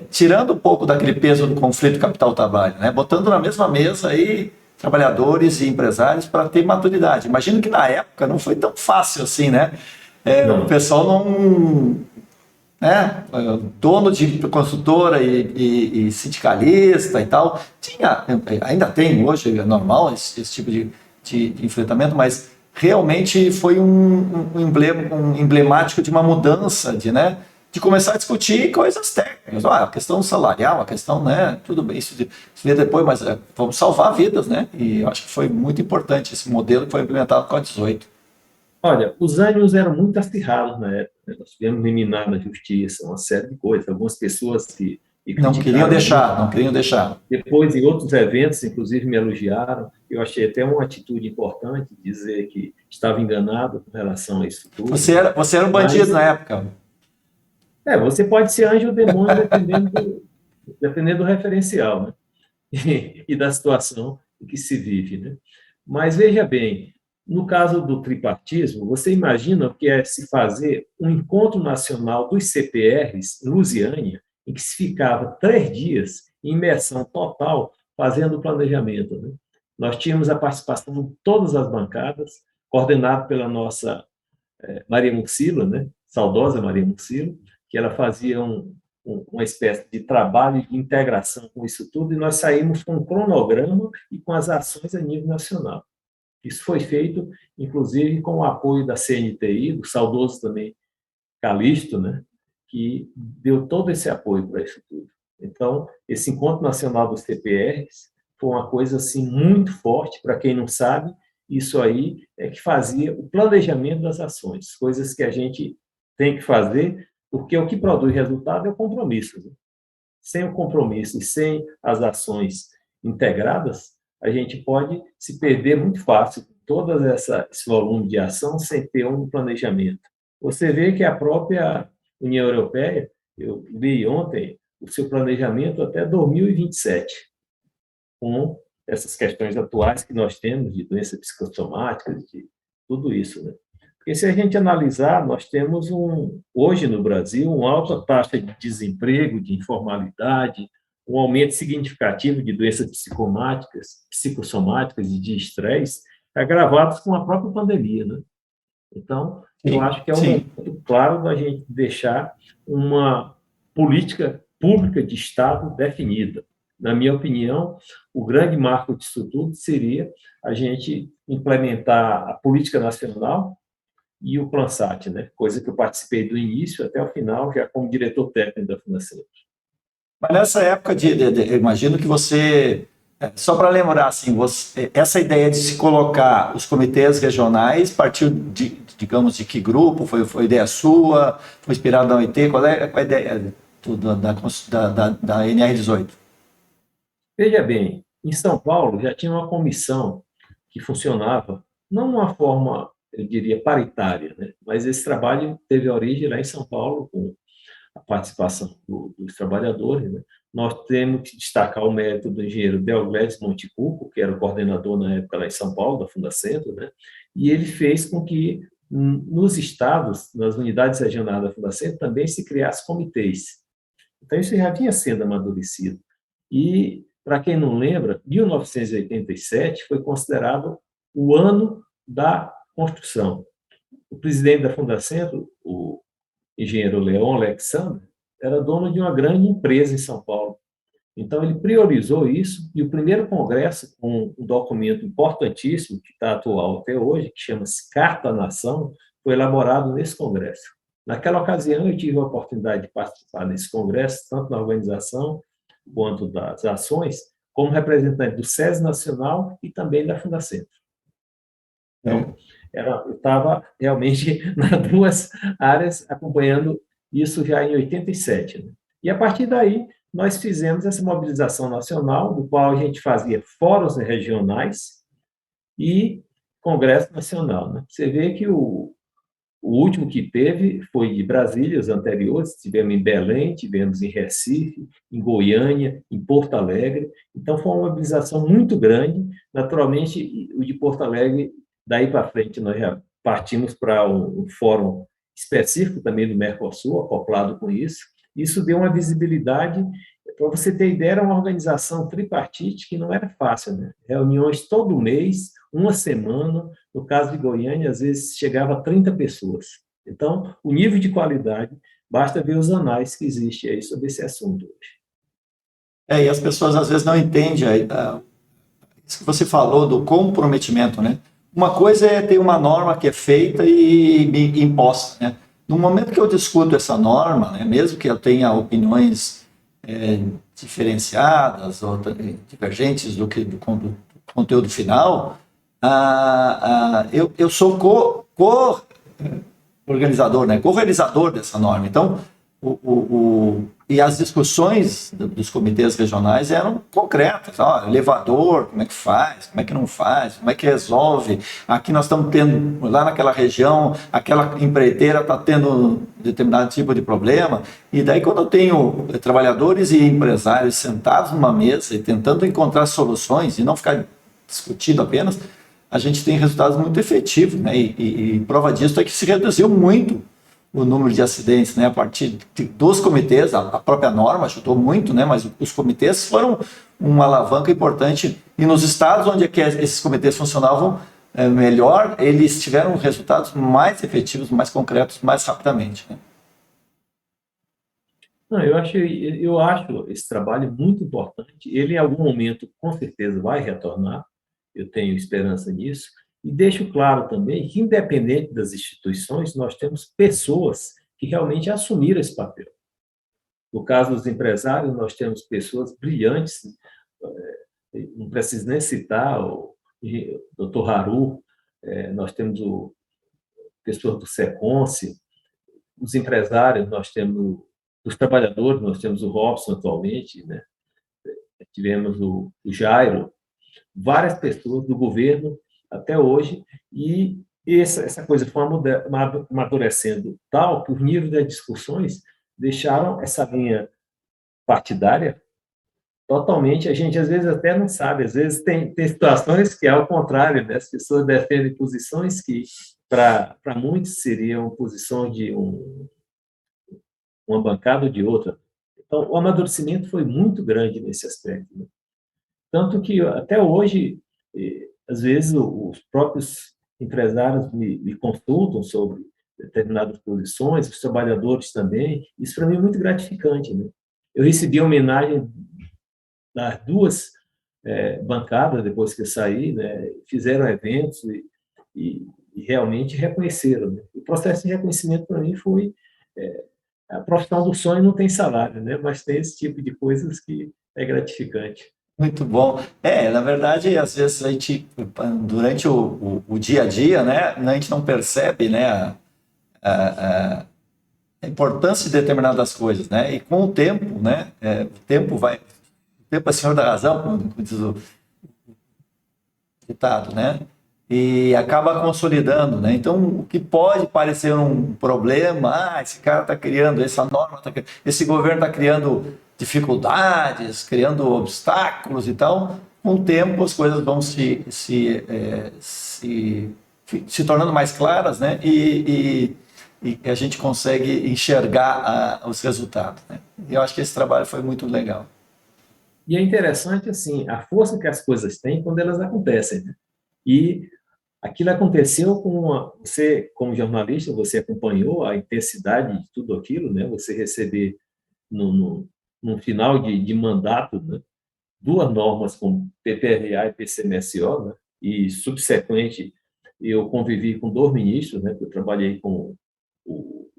tirando um pouco daquele peso do conflito capital-trabalho, né? Botando na mesma mesa aí trabalhadores e empresários para ter maturidade. Imagino que na época não foi tão fácil assim, né? O pessoal não, né? Dono de consultora e sindicalista e tal, ainda tem hoje, é normal esse tipo de enfrentamento, mas realmente foi um emblemático de uma mudança de começar a discutir coisas técnicas. A questão salarial, a questão, né? Tudo bem, isso vê depois, mas vamos salvar vidas, né? E eu acho que foi muito importante esse modelo que foi implementado com a 18. Olha, os ânimos eram muito acirrados na época, né? Nós tivemos liminar na justiça, uma série de coisas. Algumas pessoas que Não queriam criticaram não queriam deixar. depois, em outros eventos, inclusive, me elogiaram. Eu achei até uma atitude importante dizer que estava enganado com relação a isso tudo. Você era um bandido na época. Você pode ser anjo ou demônio dependendo do referencial, né? E da situação em que se vive, né? Mas veja bem, no caso do tripartismo, você imagina o que é se fazer um encontro nacional dos CPRs em Lusiânia, em que se ficava 3 dias em imersão total fazendo o planejamento, né? Nós tínhamos a participação de todas as bancadas, coordenado pela nossa Maria Mursila, né? Saudosa Maria Mursila, que ela fazia uma espécie de trabalho de integração com isso tudo, e nós saímos com um cronograma e com as ações a nível nacional. Isso foi feito, inclusive, com o apoio da CNTI, do saudoso também Calixto, né, que deu todo esse apoio para isso tudo. Então, esse Encontro Nacional dos CPRs foi uma coisa assim, muito forte, para quem não sabe, isso aí é que fazia o planejamento das ações, coisas que a gente tem que fazer, porque o que produz resultado é o compromisso, né? Sem o compromisso e sem as ações integradas, a gente pode se perder muito fácil com todo esse volume de ação sem ter um planejamento. Você vê que a própria União Europeia, eu li ontem, o seu planejamento até 2027, com essas questões atuais que nós temos de doenças psicossomáticas, de tudo isso, né? Porque se a gente analisar, nós temos hoje no Brasil uma alta taxa de desemprego, de informalidade, um aumento significativo de doenças psicossomáticas e de estresse, agravados com a própria pandemia, né? Então, eu Sim, acho que é um sim. momento claro da gente deixar uma política pública de Estado definida. Na minha opinião, o grande marco disso tudo seria a gente implementar a política nacional e o PlanSat, né? Coisa que eu participei do início até o final, já como diretor técnico da Fundação. Mas nessa época eu imagino que você, só para lembrar, assim, essa ideia de se colocar os comitês regionais partiu de, digamos, de que grupo? Foi ideia sua? Foi inspirado na OIT? Qual é a ideia da NR18? Veja bem, em São Paulo já tinha uma comissão que funcionava, não de uma forma, eu diria, paritária, né? Mas esse trabalho teve origem lá em São Paulo, com a participação dos trabalhadores, né? Nós temos que destacar o mérito do engenheiro Deogledes Montecucco, que era o coordenador na época lá em São Paulo, da Fundacentro, né? E ele fez com que nos estados, nas unidades regionais da Fundacentro, também se criasse comitês. Então, isso já vinha sendo amadurecido. E, para quem não lembra, 1987 foi considerado o ano da construção. O presidente da Fundacentro, o engenheiro Leon Alexandre, era dono de uma grande empresa em São Paulo. Então, ele priorizou isso e o primeiro congresso, com um documento importantíssimo, que está atual até hoje, que chama-se Carta à Nação, foi elaborado nesse congresso. Naquela ocasião, eu tive a oportunidade de participar desse congresso, tanto na organização quanto das ações, como representante do SESI Nacional e também da Fundacentro. Então, eu estava realmente nas duas áreas acompanhando isso já em 87. Né? E a partir daí, nós fizemos essa mobilização nacional, do qual a gente fazia fóruns regionais e congresso nacional. Né? Você vê que o último que teve foi de Brasília, os anteriores, tivemos em Belém, tivemos em Recife, em Goiânia, em Porto Alegre. Então, foi uma mobilização muito grande. Naturalmente, o de Porto Alegre, daí para frente, nós já partimos para um fórum específico também do Mercosul, acoplado com isso. Isso deu uma visibilidade. Para você ter ideia, era uma organização tripartite que não era fácil, né? Reuniões todo mês, uma semana. No caso de Goiânia, às vezes chegava a 30 pessoas. Então, o nível de qualidade, basta ver os anais que existem aí sobre esse assunto hoje. E as pessoas às vezes não entendem isso que você falou do comprometimento, né? Uma coisa é ter uma norma que é feita e imposta, né? No momento que eu discuto essa norma, né, mesmo que eu tenha opiniões diferenciadas ou divergentes do conteúdo final, eu sou co-organizador, né, co-realizador dessa norma. Então, e as discussões dos comitês regionais eram concretas. Ó, elevador, como é que faz, como é que não faz, como é que resolve. Aqui nós estamos tendo, lá naquela região, aquela empreiteira está tendo determinado tipo de problema. E daí, quando eu tenho trabalhadores e empresários sentados numa mesa e tentando encontrar soluções e não ficar discutindo apenas, a gente tem resultados muito efetivos, né? E prova disso é que se reduziu muito o número de acidentes, né, a partir dos comitês. A própria norma ajudou muito, né, mas os comitês foram uma alavanca importante, e nos estados onde esses comitês funcionavam melhor, eles tiveram resultados mais efetivos, mais concretos, mais rapidamente. Né? Não, eu acho esse trabalho muito importante. Ele, em algum momento, com certeza, vai retornar. Eu tenho esperança nisso. E deixo claro também que, independente das instituições, nós temos pessoas que realmente assumiram esse papel. No caso dos empresários, nós temos pessoas brilhantes, não preciso nem citar Dr. Haru, nós temos o pessoas do Seconce, os empresários, nós temos os trabalhadores, nós temos o Robson atualmente, né? Tivemos o Jairo, várias pessoas do governo até hoje, e essa coisa foi amadurecendo tal que os níveis das discussões deixaram essa linha partidária totalmente, a gente às vezes até não sabe, às vezes tem situações que é ao contrário, né? As pessoas defendem posições que para muitos seriam posições de uma bancada ou de outra. Então, o amadurecimento foi muito grande nesse aspecto, né? Tanto que até hoje, às vezes os próprios empresários me consultam sobre determinadas posições, os trabalhadores também. Isso para mim é muito gratificante, né? Eu recebi a homenagem das duas bancadas depois que eu saí, né? Fizeram eventos e realmente reconheceram, né? O processo de reconhecimento para mim foi a profissão do sonho não tem salário, né? Mas tem esse tipo de coisas que é gratificante. Muito bom. Na verdade, às vezes a gente, durante o dia a dia, né, a gente não percebe, né, a importância de determinadas coisas, né? E com o tempo, né, o tempo é senhor da razão, como diz o ditado, né? E acaba consolidando, né? Então, o que pode parecer um problema, esse cara está criando, essa norma, esse governo está criando dificuldades, criando obstáculos e tal, com o tempo as coisas vão se tornando mais claras, né? E a gente consegue enxergar os resultados, né? E eu acho que esse trabalho foi muito legal. E é interessante, assim, a força que as coisas têm quando elas acontecem, né? E aquilo aconteceu você, como jornalista, você acompanhou a intensidade de tudo aquilo, né? Você receber no final de mandato, né, duas normas como PPRA e PCMSO, né? E subsequente eu convivi com dois ministros, né? Eu trabalhei com o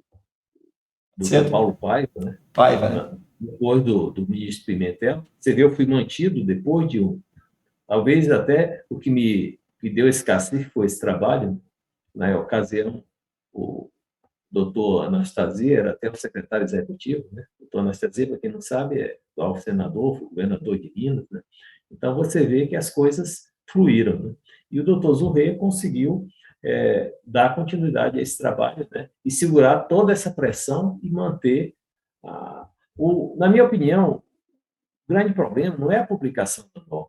Dr. Paulo Paiva, né? Depois do ministro Pimentel. Você vê, eu fui mantido depois talvez até o que me deu esse cacife foi esse trabalho. Na ocasião, o doutor Anastasia era até o secretário executivo, né? O doutor Anastasia, para quem não sabe, é atual senador, governador de Minas, né? Então, você vê que as coisas fluíram, né? E o doutor Zurré conseguiu dar continuidade a esse trabalho, né? E segurar toda essa pressão e manter na minha opinião, o grande problema não é a publicação da norma,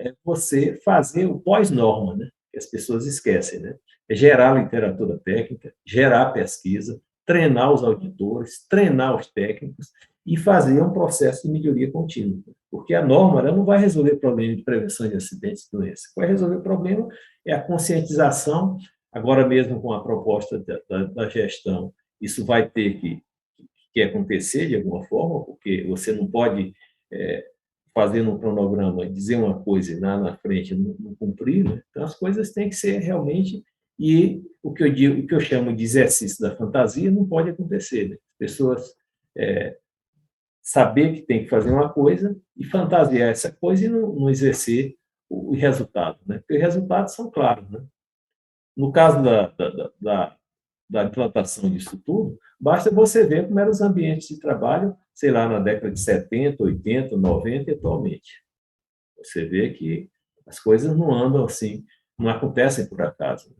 é você fazer o pós-norma, né? Que as pessoas esquecem, né? É gerar literatura técnica, gerar pesquisa, treinar os auditores, treinar os técnicos e fazer um processo de melhoria contínua. Porque a norma ela não vai resolver o problema de prevenção de acidentes e doenças. O que vai resolver o problema é a conscientização. Agora mesmo com a proposta da gestão, isso vai ter que acontecer de alguma forma, porque você não pode fazer um cronograma, dizer uma coisa e lá na frente não cumprir, né? Então as coisas têm que ser realmente, e o que eu chamo de exercício da fantasia não pode acontecer, né? As pessoas saber que tem que fazer uma coisa e fantasiar essa coisa e não exercer o resultado, né? Porque os resultados são claros, né? No caso da implantação disso tudo, basta você ver como eram os ambientes de trabalho, sei lá, na década de 70, 80, 90 e atualmente. Você vê que as coisas não andam assim, não acontecem por acaso.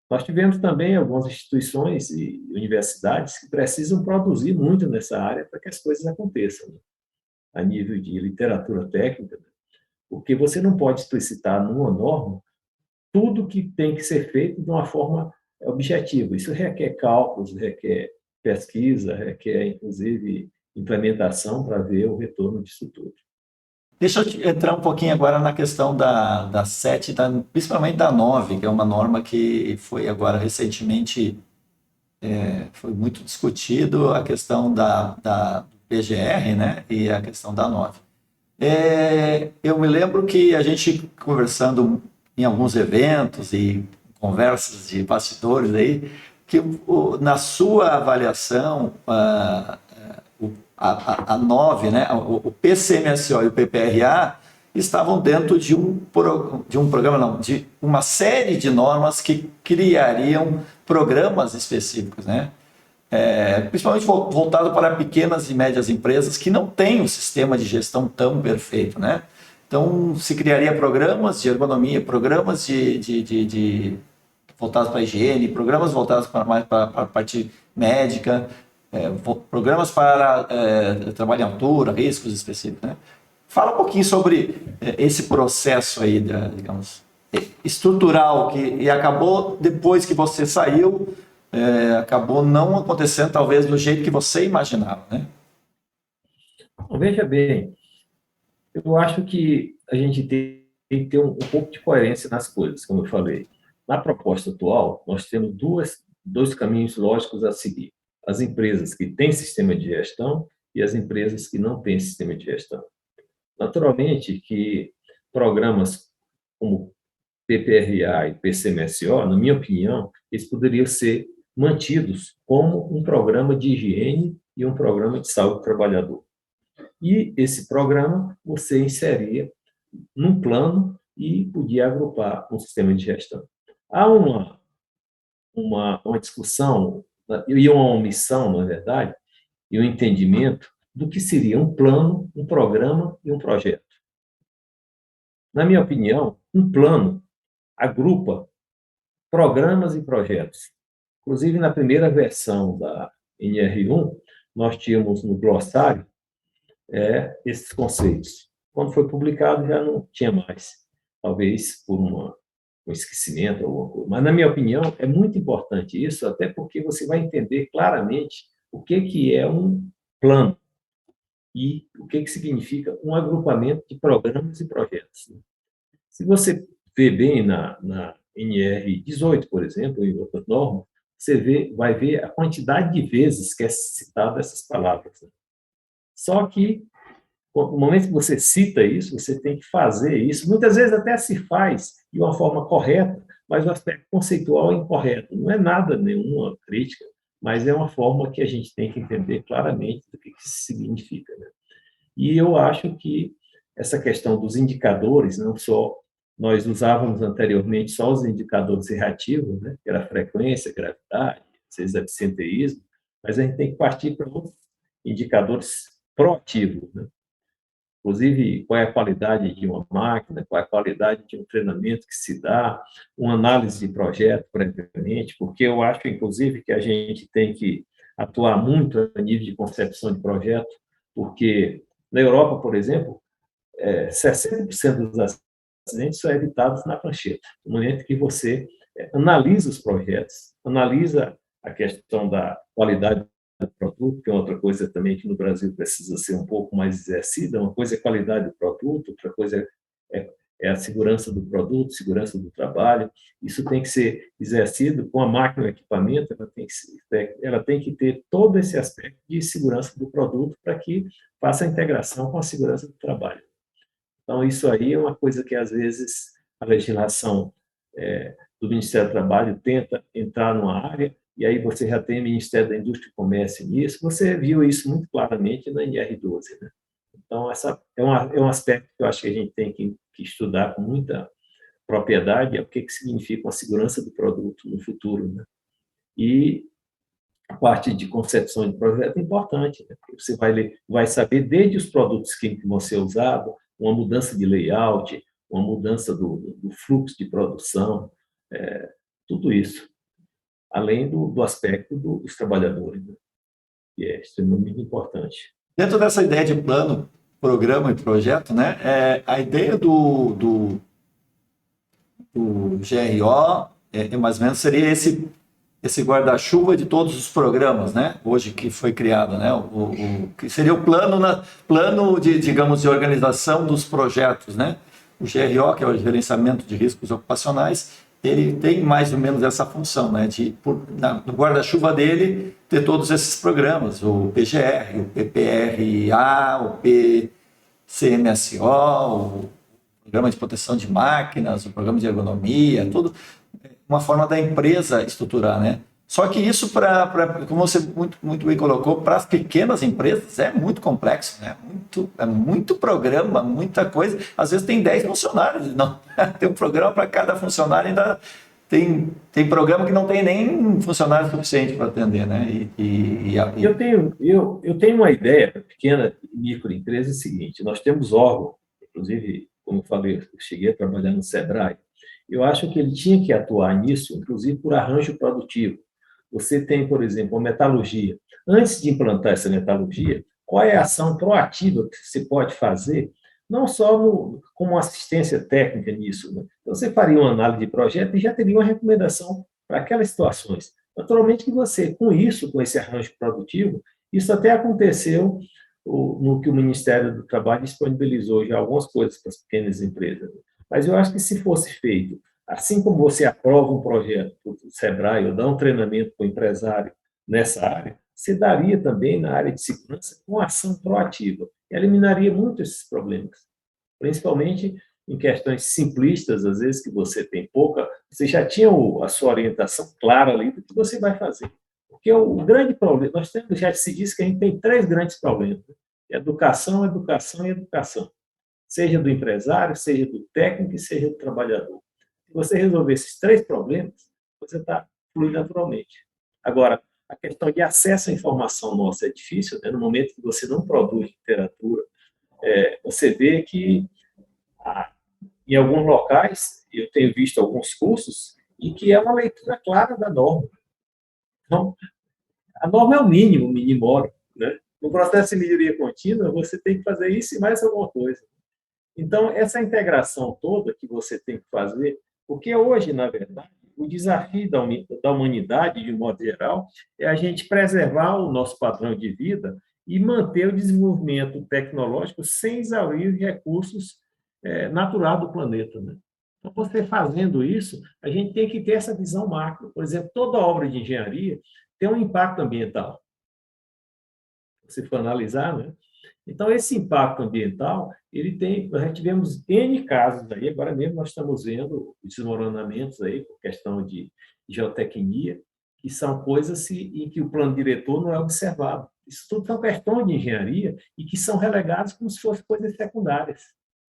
Nós tivemos também algumas instituições e universidades que precisam produzir muito nessa área para que as coisas aconteçam, né? A nível de literatura técnica, né? Porque você não pode explicitar numa norma tudo que tem que ser feito de uma forma objetiva. Isso requer cálculos, requer pesquisa, requer, inclusive, implementação para ver o retorno disso tudo. Deixa eu entrar um pouquinho agora na questão da 7, principalmente da 9, que é uma norma que foi agora recentemente, foi muito discutido, a questão da PGR, né, e a questão da 9. Eu me lembro que a gente conversando em alguns eventos e conversas de bastidores aí, que na sua avaliação, a 9, né, o PCMSO e o PPRA, estavam dentro de um programa, não, de uma série de normas que criariam programas específicos, né? Principalmente voltado para pequenas e médias empresas que não têm um sistema de gestão tão perfeito, né? Então, se criaria programas de ergonomia, programas voltados para a higiene, programas voltados para a parte médica, programas para trabalho em altura, riscos específicos, né? Fala um pouquinho sobre esse processo aí, digamos, estrutural, e acabou, depois que você saiu, acabou não acontecendo talvez do jeito que você imaginava, né? Então, veja bem, eu acho que a gente tem que ter um pouco de coerência nas coisas, como eu falei. Na proposta atual, nós temos dois caminhos lógicos a seguir. As empresas que têm sistema de gestão e as empresas que não têm sistema de gestão. Naturalmente que programas como PPRA e PCMSO, na minha opinião, eles poderiam ser mantidos como um programa de higiene e um programa de saúde do trabalhador. E esse programa você inseria num plano e podia agrupar um sistema de gestão. Há uma discussão e uma omissão, na verdade, e um entendimento do que seria um plano, um programa e um projeto. Na minha opinião, um plano agrupa programas e projetos. Inclusive, na primeira versão da NR1, nós tínhamos no glossário esses conceitos. Quando foi publicado, já não tinha mais, talvez por um esquecimento, alguma coisa. Mas, na minha opinião, é muito importante isso, até porque você vai entender claramente o que é um plano e o que significa um agrupamento de programas e projetos. Se você vê bem na NR18, por exemplo, em outra norma, você vai ver a quantidade de vezes que é citada essas palavras. Só que, no momento que você cita isso, você tem que fazer isso. Muitas vezes até se faz de uma forma correta, mas o aspecto conceitual é incorreto. Não é nada, nenhuma crítica, mas é uma forma que a gente tem que entender claramente do que isso significa, né? E eu acho que essa questão dos indicadores, não só nós usávamos anteriormente só os indicadores reativos, né, que era a frequência, gravidade, às vezes absenteísmo, mas a gente tem que partir para outros indicadores proativos, né? Inclusive, qual é a qualidade de uma máquina, qual é a qualidade de um treinamento que se dá, uma análise de projeto previamente, porque eu acho, inclusive, que a gente tem que atuar muito a nível de concepção de projeto, porque na Europa, por exemplo, 60% dos acidentes são evitados na prancheta. No momento que você analisa os projetos, analisa a questão da qualidade do produto, que é outra coisa também que no Brasil precisa ser um pouco mais exercida. Uma coisa é a qualidade do produto, outra coisa é a segurança do produto, segurança do trabalho. Isso tem que ser exercido com a máquina, o equipamento, ela tem que ter todo esse aspecto de segurança do produto para que faça a integração com a segurança do trabalho. Então, isso aí é uma coisa que, às vezes, a legislação do Ministério do Trabalho tenta entrar numa área, e aí você já tem o Ministério da Indústria e Comércio nisso. Você viu isso muito claramente na NR12, né? Então, essa é um aspecto que eu acho que a gente tem que estudar com muita propriedade, é o que significa a segurança do produto no futuro, né? E a parte de concepção de projeto é importante, né? Porque você vai saber desde os produtos químicos que vão ser usados, uma mudança de layout, uma mudança do fluxo de produção, tudo isso, além do aspecto dos trabalhadores, né? Que é extremamente importante. Dentro dessa ideia de plano, programa e projeto, né, a ideia do GRO mais ou menos seria esse guarda-chuva de todos os programas, né, hoje que foi criado, né, que seria o plano de, digamos, de organização dos projetos, né. O GRO, que é o gerenciamento de riscos ocupacionais, ele tem mais ou menos essa função, né, no guarda-chuva dele ter todos esses programas, o PGR, o PPRA, o PCMSO, o Programa de Proteção de Máquinas, o Programa de Ergonomia, tudo uma forma da empresa estruturar, né? Só que isso, como você muito bem colocou, para as pequenas empresas é muito complexo, né? É muito programa, muita coisa. Às vezes tem 10 funcionários, não, tem um programa para cada funcionário, ainda tem programa que não tem nem funcionário suficiente para atender, né? Eu tenho uma ideia para pequena e microempresa, é o seguinte: nós temos órgão, inclusive, como eu falei, eu cheguei a trabalhar no Sebrae, eu acho que ele tinha que atuar nisso, inclusive por arranjo produtivo. Você tem, por exemplo, a metalurgia. Antes de implantar essa metalurgia, qual é a ação proativa que você pode fazer, não só como assistência técnica nisso, né? Então, você faria uma análise de projeto e já teria uma recomendação para aquelas situações. Naturalmente que você, com isso, com esse arranjo produtivo, isso até aconteceu no que o Ministério do Trabalho disponibilizou já algumas coisas para as pequenas empresas. Mas eu acho que se fosse feito, assim como você aprova um projeto do Sebrae ou dá um treinamento para o empresário nessa área, você daria também na área de segurança com ação proativa. E eliminaria muito esses problemas, principalmente em questões simplistas, às vezes que você tem pouca, você já tinha a sua orientação clara ali do que você vai fazer. Porque o grande problema, já se disse que a gente tem 3 grandes problemas: educação, educação e educação. Seja do empresário, seja do técnico e seja do trabalhador. Se você resolver esses 3 problemas, você está fluindo naturalmente. Agora, a questão de acesso à informação nossa é difícil, né? No momento que você não produz literatura, você vê que em alguns locais, eu tenho visto alguns cursos, e que é uma leitura clara da norma. Então, a norma é o mínimo, o minimório, né? No processo de melhoria contínua, você tem que fazer isso e mais alguma coisa. Então, essa integração toda que você tem que fazer, porque hoje, na verdade, o desafio da humanidade, de um modo geral, é a gente preservar o nosso padrão de vida e manter o desenvolvimento tecnológico sem exaurir os recursos naturais do planeta, né? Então, você fazendo isso, a gente tem que ter essa visão macro. Por exemplo, toda obra de engenharia tem um impacto ambiental. Se for analisar, né? Então, esse impacto ambiental, nós já tivemos N casos aí, agora mesmo nós estamos vendo desmoronamentos aí, por questão de geotecnia, que são coisas em que o plano diretor não é observado. Isso tudo são questões de engenharia e que são relegadas como se fossem coisas secundárias.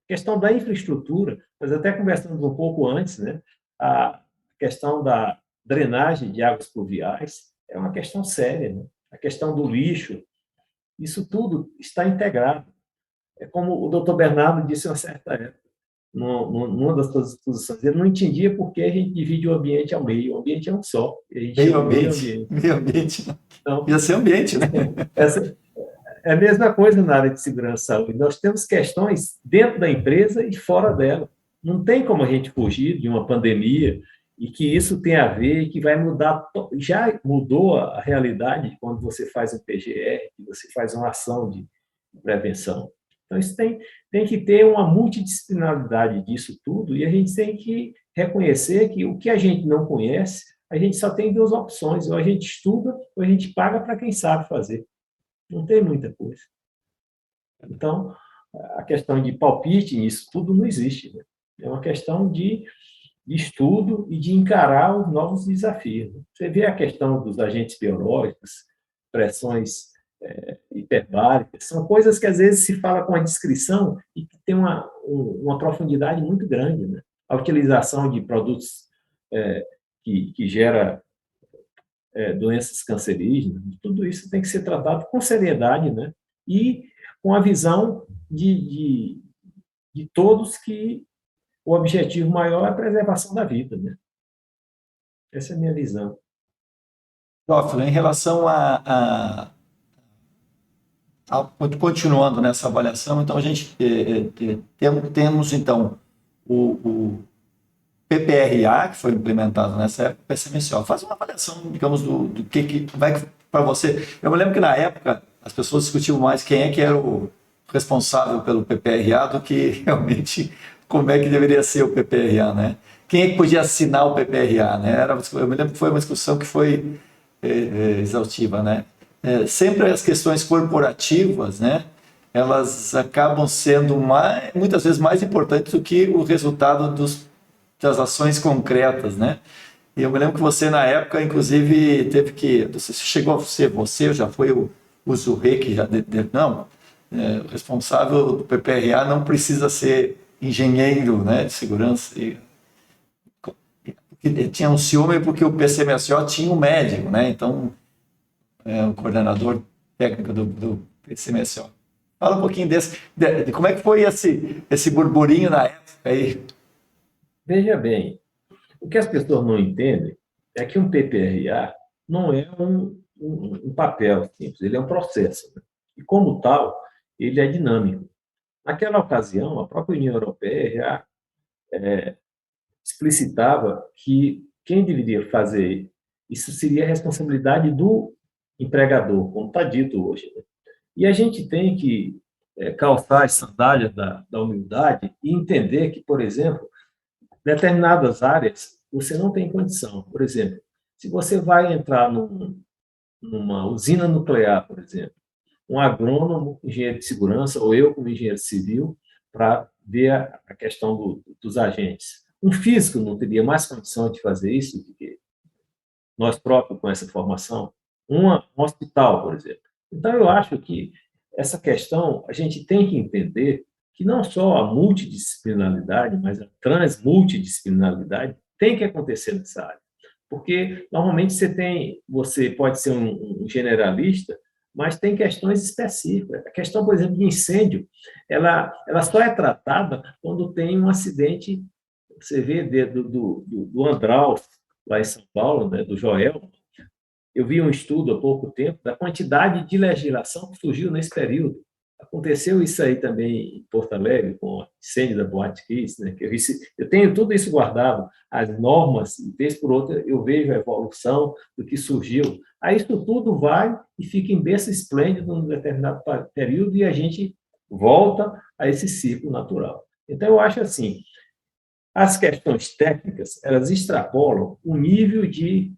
Questão da infraestrutura, nós até conversamos um pouco antes, né? A questão da drenagem de águas pluviais é uma questão séria, né? A questão do lixo, isso tudo está integrado. É como o doutor Bernardo disse em uma certa época, numa das suas exposições, ele não entendia por que a gente divide o ambiente ao meio. O ambiente é um só. Meio ambiente. Meio ambiente. Então, ia ser ambiente, né? Essa é a mesma coisa na área de segurança e saúde. Nós temos questões dentro da empresa e fora dela. Não tem como a gente fugir de uma pandemia e que isso tem a ver e que vai mudar. Já mudou a realidade quando você faz um PGR, você faz uma ação de prevenção. Então, isso tem que ter uma multidisciplinaridade disso tudo, e a gente tem que reconhecer que o que a gente não conhece, a gente só tem 2 opções: ou a gente estuda, ou a gente paga para quem sabe fazer. Não tem muita coisa. Então, a questão de palpite nisso tudo não existe, né? É uma questão de estudo e de encarar os novos desafios. Você vê a questão dos agentes biológicos, pressões hiperbáricas, são coisas que às vezes se fala com a descrição e que tem uma profundidade muito grande, né? A utilização de produtos que gera doenças cancerígenas, tudo isso tem que ser tratado com seriedade, né? E com a visão de todos que o objetivo maior é a preservação da vida, né? Essa é a minha visão. Teófilo, em relação continuando nessa avaliação, então a gente temos então o PPRA, que foi implementado nessa época, o PCMSO. Faz uma avaliação, digamos, do que vai para você. Eu me lembro que na época as pessoas discutiam mais quem é que era o responsável pelo PPRA do que realmente como é que deveria ser o PPRA, né? Quem é que podia assinar o PPRA, né? Eu me lembro que foi uma discussão que foi exaustiva, né? Sempre as questões corporativas, né? Elas acabam sendo muitas vezes mais importantes do que o resultado das ações concretas, né? E eu me lembro que você, na época, inclusive, teve que. Você chegou a ser você, ou já foi o Zurre, que já. Não, o responsável do PPRA não precisa ser engenheiro, né, de segurança. E tinha um ciúme porque o PCMSO tinha um médico, né? Então, o coordenador técnico do PCMSO. Fala um pouquinho de como é que foi esse burburinho na época aí. Veja bem, o que as pessoas não entendem é que um PPRA não é um papel simples, ele é um processo, né? E, como tal, ele é dinâmico. Naquela ocasião, a própria União Europeia já explicitava que quem deveria fazer isso seria a responsabilidade do empregador, como está dito hoje, né? E a gente tem que calçar as sandálias da humildade e entender que, por exemplo, determinadas áreas você não tem condição. Por exemplo, se você vai entrar numa usina nuclear, por exemplo, um agrônomo, engenheiro de segurança, ou eu como engenheiro civil, para ver a questão dos agentes. Um físico não teria mais condição de fazer isso do que nós próprios com essa formação. Um hospital, por exemplo. Então, eu acho que essa questão a gente tem que entender que não só a multidisciplinaridade, mas a transmultidisciplinaridade tem que acontecer nessa área. Porque, normalmente, você pode ser um generalista, mas tem questões específicas. A questão, por exemplo, de incêndio, ela só é tratada quando tem um acidente. Você vê do Andral, lá em São Paulo, né, do Joel. Eu vi um estudo há pouco tempo da quantidade de legislação que surgiu nesse período. Aconteceu isso aí também em Porto Alegre, com a incêndio da Boate Kiss, né? Eu tenho tudo isso guardado, as normas, e vez por outra eu vejo a evolução do que surgiu. Aí isso tudo vai e fica em berço esplêndido num determinado período e a gente volta a esse ciclo natural. Então, eu acho assim, as questões técnicas, elas extrapolam o nível de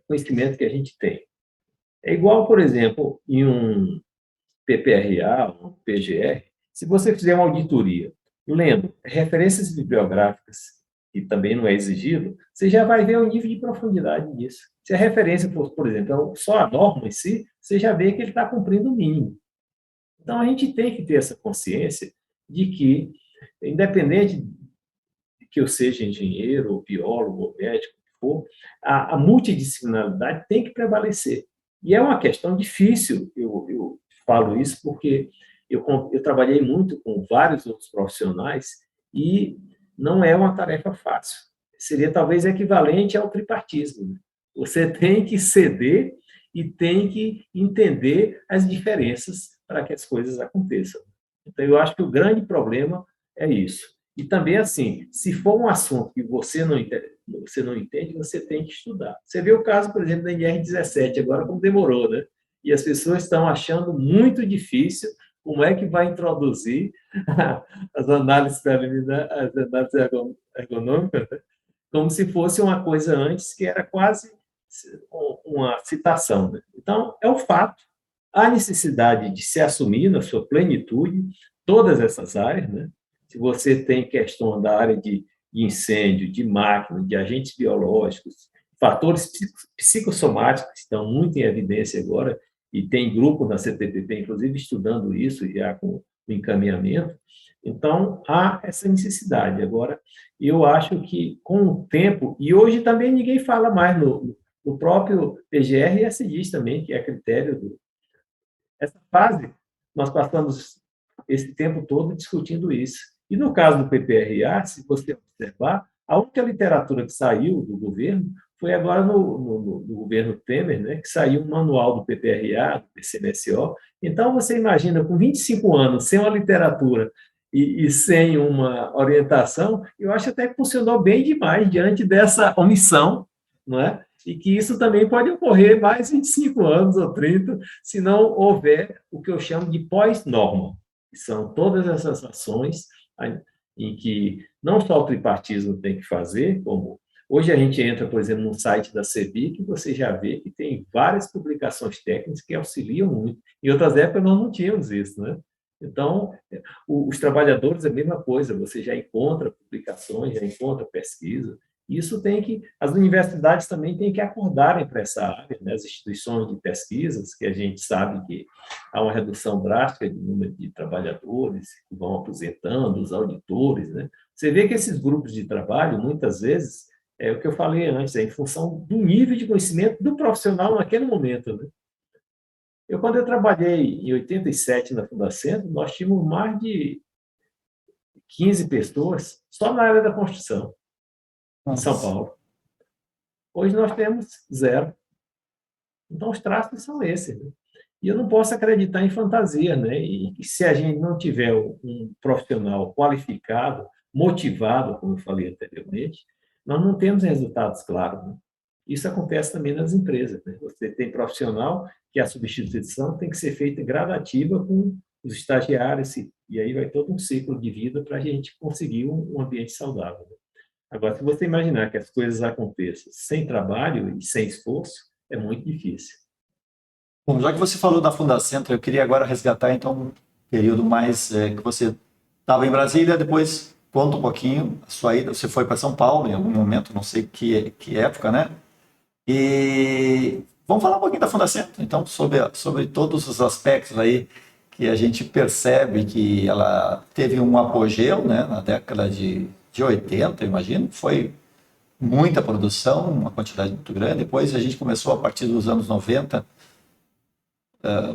conhecimento que a gente tem. É igual, por exemplo, em um PPRA, um PGR, se você fizer uma auditoria, lendo referências bibliográficas, que também não é exigido, você já vai ver o nível de profundidade disso. Se a referência for, por exemplo, só a norma em si, você já vê que ele está cumprindo o mínimo. Então, a gente tem que ter essa consciência de que, independente de que eu seja engenheiro, ou biólogo, ou médico, o que for, a multidisciplinaridade tem que prevalecer. E é uma questão difícil, eu falo isso porque eu trabalhei muito com vários outros profissionais e não é uma tarefa fácil. Seria talvez equivalente ao tripartismo, né? Você tem que ceder e tem que entender as diferenças para que as coisas aconteçam. Então, eu acho que o grande problema é isso. E também, assim, se for um assunto que você não entende, você tem que estudar. Você vê o caso, por exemplo, da NR17, agora como demorou, né? E as pessoas estão achando muito difícil como é que vai introduzir as análises ergonômicas, né? Como se fosse uma coisa antes que era quase uma citação, né? Então, é um fato. Há necessidade de se assumir na sua plenitude todas essas áreas, né? Se você tem questão da área de incêndio, de máquina, de agentes biológicos, fatores psicossomáticos que estão muito em evidência agora, e tem grupo na CTPP, inclusive, estudando isso já com o encaminhamento. Então, há essa necessidade. Agora, eu acho que, com o tempo, e hoje também ninguém fala mais no próprio PGR, e se diz também que é critério essa fase, nós passamos esse tempo todo discutindo isso. E no caso do PPRA, se você observar, a única literatura que saiu do governo foi agora no governo Temer, né, que saiu um manual do PPRA, do PCMSO. Então, você imagina, com 25 anos, sem uma literatura e sem uma orientação, eu acho até que funcionou bem demais diante dessa omissão, não é? E que isso também pode ocorrer mais 25 anos ou 30, se não houver o que eu chamo de pós-norma, que são todas essas ações em que não só o tripartismo tem que fazer, como hoje a gente entra, por exemplo, no site da CEBIC, você já vê que tem várias publicações técnicas que auxiliam muito. Em outras épocas nós não tínhamos isso, né? Então, os trabalhadores é a mesma coisa, você já encontra publicações, já encontra pesquisa. Isso tem que, as universidades também têm que acordarem para essa área, né? As instituições de pesquisas, que a gente sabe que há uma redução drástica de número de trabalhadores que vão aposentando, os auditores, né? Você vê que esses grupos de trabalho, muitas vezes, é o que eu falei antes, é em função do nível de conhecimento do profissional naquele momento, né? Quando eu trabalhei em 87 na Fundacentro, nós tínhamos mais de 15 pessoas só na área da construção, em São Nossa. Paulo. Hoje nós temos zero. Então, os traços são esses. Né? E eu não posso acreditar em fantasia. Né? E se a gente não tiver um profissional qualificado, motivado, como eu falei anteriormente, nós não temos resultados claros. Né? Isso acontece também nas empresas. Né? Você tem profissional que a substituição tem que ser feita gradativa com os estagiários, e aí vai todo um ciclo de vida para a gente conseguir um ambiente saudável. Né? Agora, se você imaginar que as coisas aconteçam sem trabalho e sem esforço, é muito difícil. Bom, já que você falou da Fundacentro, eu queria agora resgatar então um período mais que você estava em Brasília, depois conta um pouquinho a sua ida, você foi para São Paulo em algum momento, não sei que época, né? E vamos falar um pouquinho da Fundacentro, então, sobre todos os aspectos aí que a gente percebe que ela teve um apogeu, né, na década de 80, eu imagino, foi muita produção, uma quantidade muito grande. Depois a gente começou, a partir dos anos 90,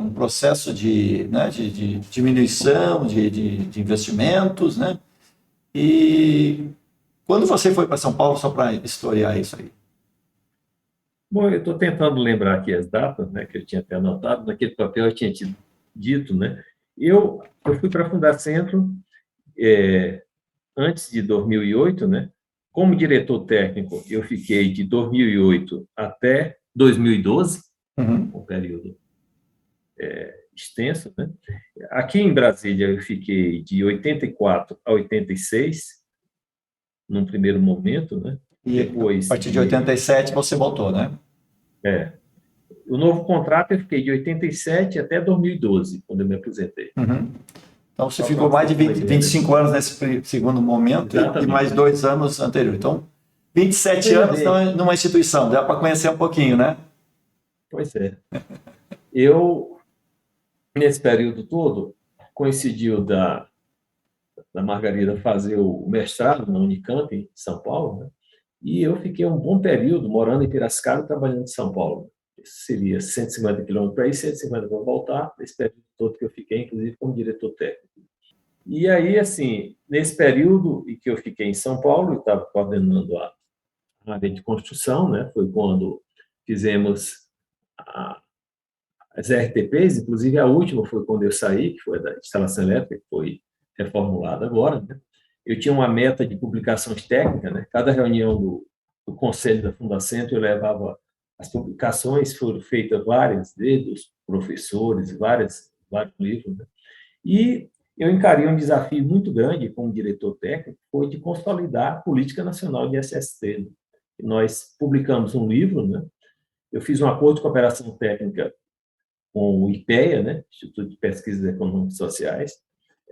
um processo de diminuição de investimentos, né? E quando você foi para São Paulo, só para historiar isso aí? Bom, eu estou tentando lembrar aqui as datas, né, que eu tinha até anotado, naquele papel eu tinha dito, né? Eu fui para a Fundacentro antes de 2008, né? Como diretor técnico, eu fiquei de 2008 até 2012, Uhum. um período extenso, né? Aqui em Brasília, eu fiquei de 84 a 86, num primeiro momento, né? E a Depois partir de 87 você voltou, né? É, o novo contrato eu fiquei de 87 até 2012, quando eu me aposentei. Uhum. Então você Só para ficou você mais de ter uma 20, ideia, né? 25 anos nesse segundo momento e mais Exatamente. 2 anos anterior. Então, 27 Veja anos bem, numa instituição, dá para conhecer um pouquinho, né? pois é. Eu, nesse período todo, coincidiu da Margarida fazer o mestrado na Unicamp, em São Paulo, né? E eu fiquei um bom período morando em Piracicaba e trabalhando em São Paulo. Isso seria 150 quilômetros para ir, 150 para voltar, nesse período todo que eu fiquei, inclusive como diretor técnico. E aí, assim, nesse período em que eu fiquei em São Paulo, eu estava coordenando a área de construção, né? Foi quando fizemos as RTPs, inclusive a última foi quando eu saí, que foi da instalação elétrica, que foi reformulada agora, né? Eu tinha uma meta de publicações técnicas, né? Cada reunião do Conselho da Fundacentro eu levava as publicações, foram feitas várias, desde os professores, vários livros, né? E eu encarei um desafio muito grande como diretor técnico, foi de consolidar a política nacional de SST. Né? Nós publicamos um livro, né? Eu fiz um acordo de cooperação técnica com o IPEA, né? Instituto de Pesquisas Econômicas e Sociais,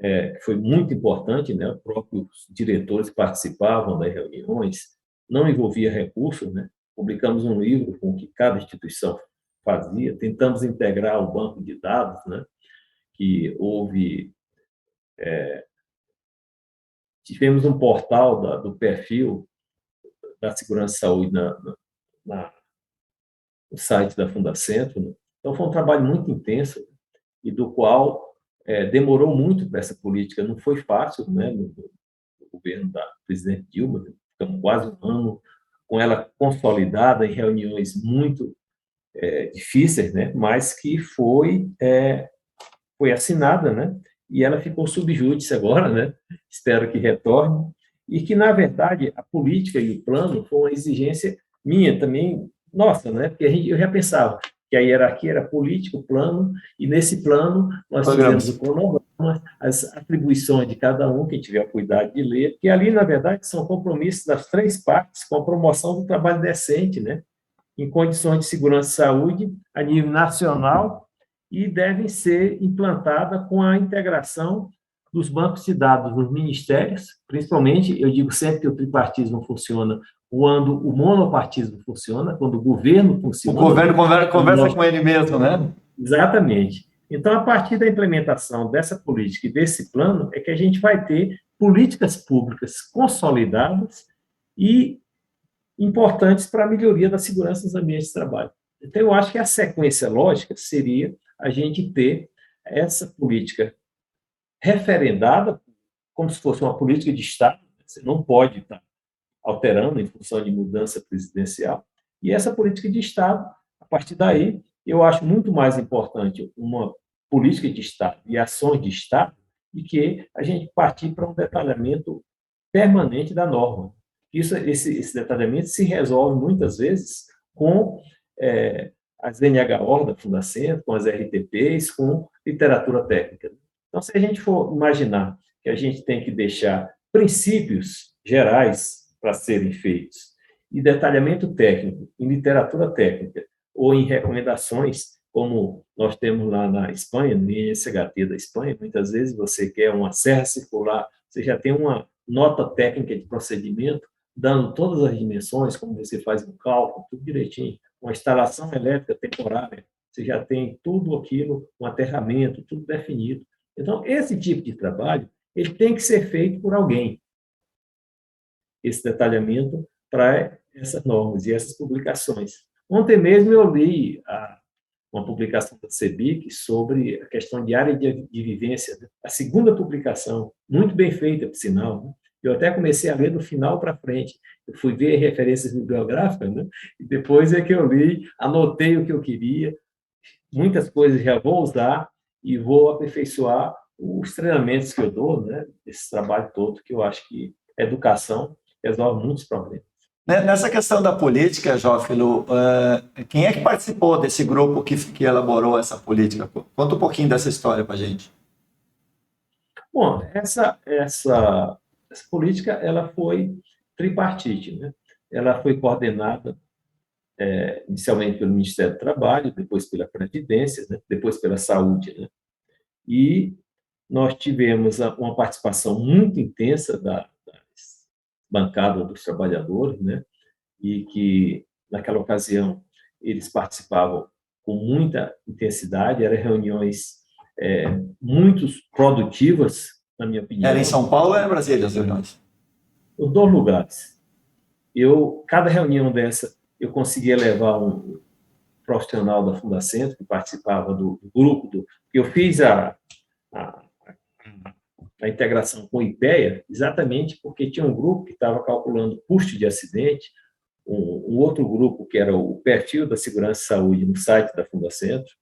que foi muito importante, né? Os próprios diretores participavam das reuniões, não envolvia recursos, né? Publicamos um livro com o que cada instituição fazia, tentamos integrar o banco de dados, né? Que houve tivemos um portal do perfil da Segurança e Saúde no site da Fundacentro. Né? Então, foi um trabalho muito intenso e do qual demorou muito para essa política. Não foi fácil, né, no governo da presidente Dilma. Né? Ficamos quase um ano com ela consolidada em reuniões muito difíceis, né, mas que foi assinada, né? E ela ficou sub júdice agora, né? Espero que retorne. E que, na verdade, a política e o plano foi uma exigência minha também, nossa, né? Porque eu já pensava que a hierarquia era política, o plano, e nesse plano nós fizemos o Programas. cronograma, as atribuições de cada um, quem tiver a cuidado de ler, que ali, na verdade, são compromissos das três partes com a promoção do trabalho decente, né? Em condições de segurança e saúde a nível nacional e devem ser implantadas com a integração dos bancos de dados dos ministérios, principalmente, eu digo sempre que o tripartismo funciona quando o monopartismo funciona, quando o governo O funciona. governo conversa com ele mesmo, né? Exatamente. Então, a partir da implementação dessa política e desse plano, é que a gente vai ter políticas públicas consolidadas e importantes para a melhoria da segurança nos ambientes de trabalho. Então, eu acho que a sequência lógica seria a gente ter essa política referendada, como se fosse uma política de Estado, você não pode estar alterando em função de mudança presidencial, e essa política de Estado, a partir daí, eu acho muito mais importante uma política de Estado e ações de Estado do que a gente partir para um detalhamento permanente da norma. Esse detalhamento se resolve muitas vezes com as NHO da Fundacentro, com as RTPs, com literatura técnica. Então, se a gente for imaginar que a gente tem que deixar princípios gerais para serem feitos e detalhamento técnico em literatura técnica ou em recomendações, como nós temos lá na Espanha, no INSHT da Espanha, muitas vezes você quer uma serra circular, você já tem uma nota técnica de procedimento, dando todas as dimensões, como você faz um cálculo, tudo direitinho. Uma instalação elétrica temporária, você já tem tudo aquilo, um aterramento, tudo definido. Então, esse tipo de trabalho, ele tem que ser feito por alguém. Esse detalhamento para essas normas e essas publicações. Ontem mesmo eu li uma publicação da CEBIC sobre a questão de área de vivência, né? A segunda publicação, muito bem feita, por sinal, né? Eu até comecei a ler do final para frente. Eu fui ver referências bibliográficas, né? E depois é que eu li, anotei o que eu queria, muitas coisas já vou usar e vou aperfeiçoar os treinamentos que eu dou, né? Esse trabalho todo, que eu acho que a educação resolve muitos problemas. Nessa questão da política, Jófilo, quem é que participou desse grupo que elaborou essa política? Conta um pouquinho dessa história para a gente. Bom, essa política ela foi tripartite, né? Ela foi coordenada inicialmente pelo Ministério do Trabalho, depois pela Previdência, né? Depois pela Saúde, né? E nós tivemos uma participação muito intensa das bancadas dos trabalhadores, né? E que, naquela ocasião, eles participavam com muita intensidade, eram reuniões muito produtivas, na minha opinião. Era em São Paulo ou era em Brasília as reuniões? Os dois lugares. Cada reunião dessa, eu conseguia levar um profissional da Fundacentro, que participava do grupo. Eu fiz a integração com o IPEA, exatamente porque tinha um grupo que estava calculando custo de acidente, um outro grupo que era o perfil da segurança e saúde no site da Fundacentro,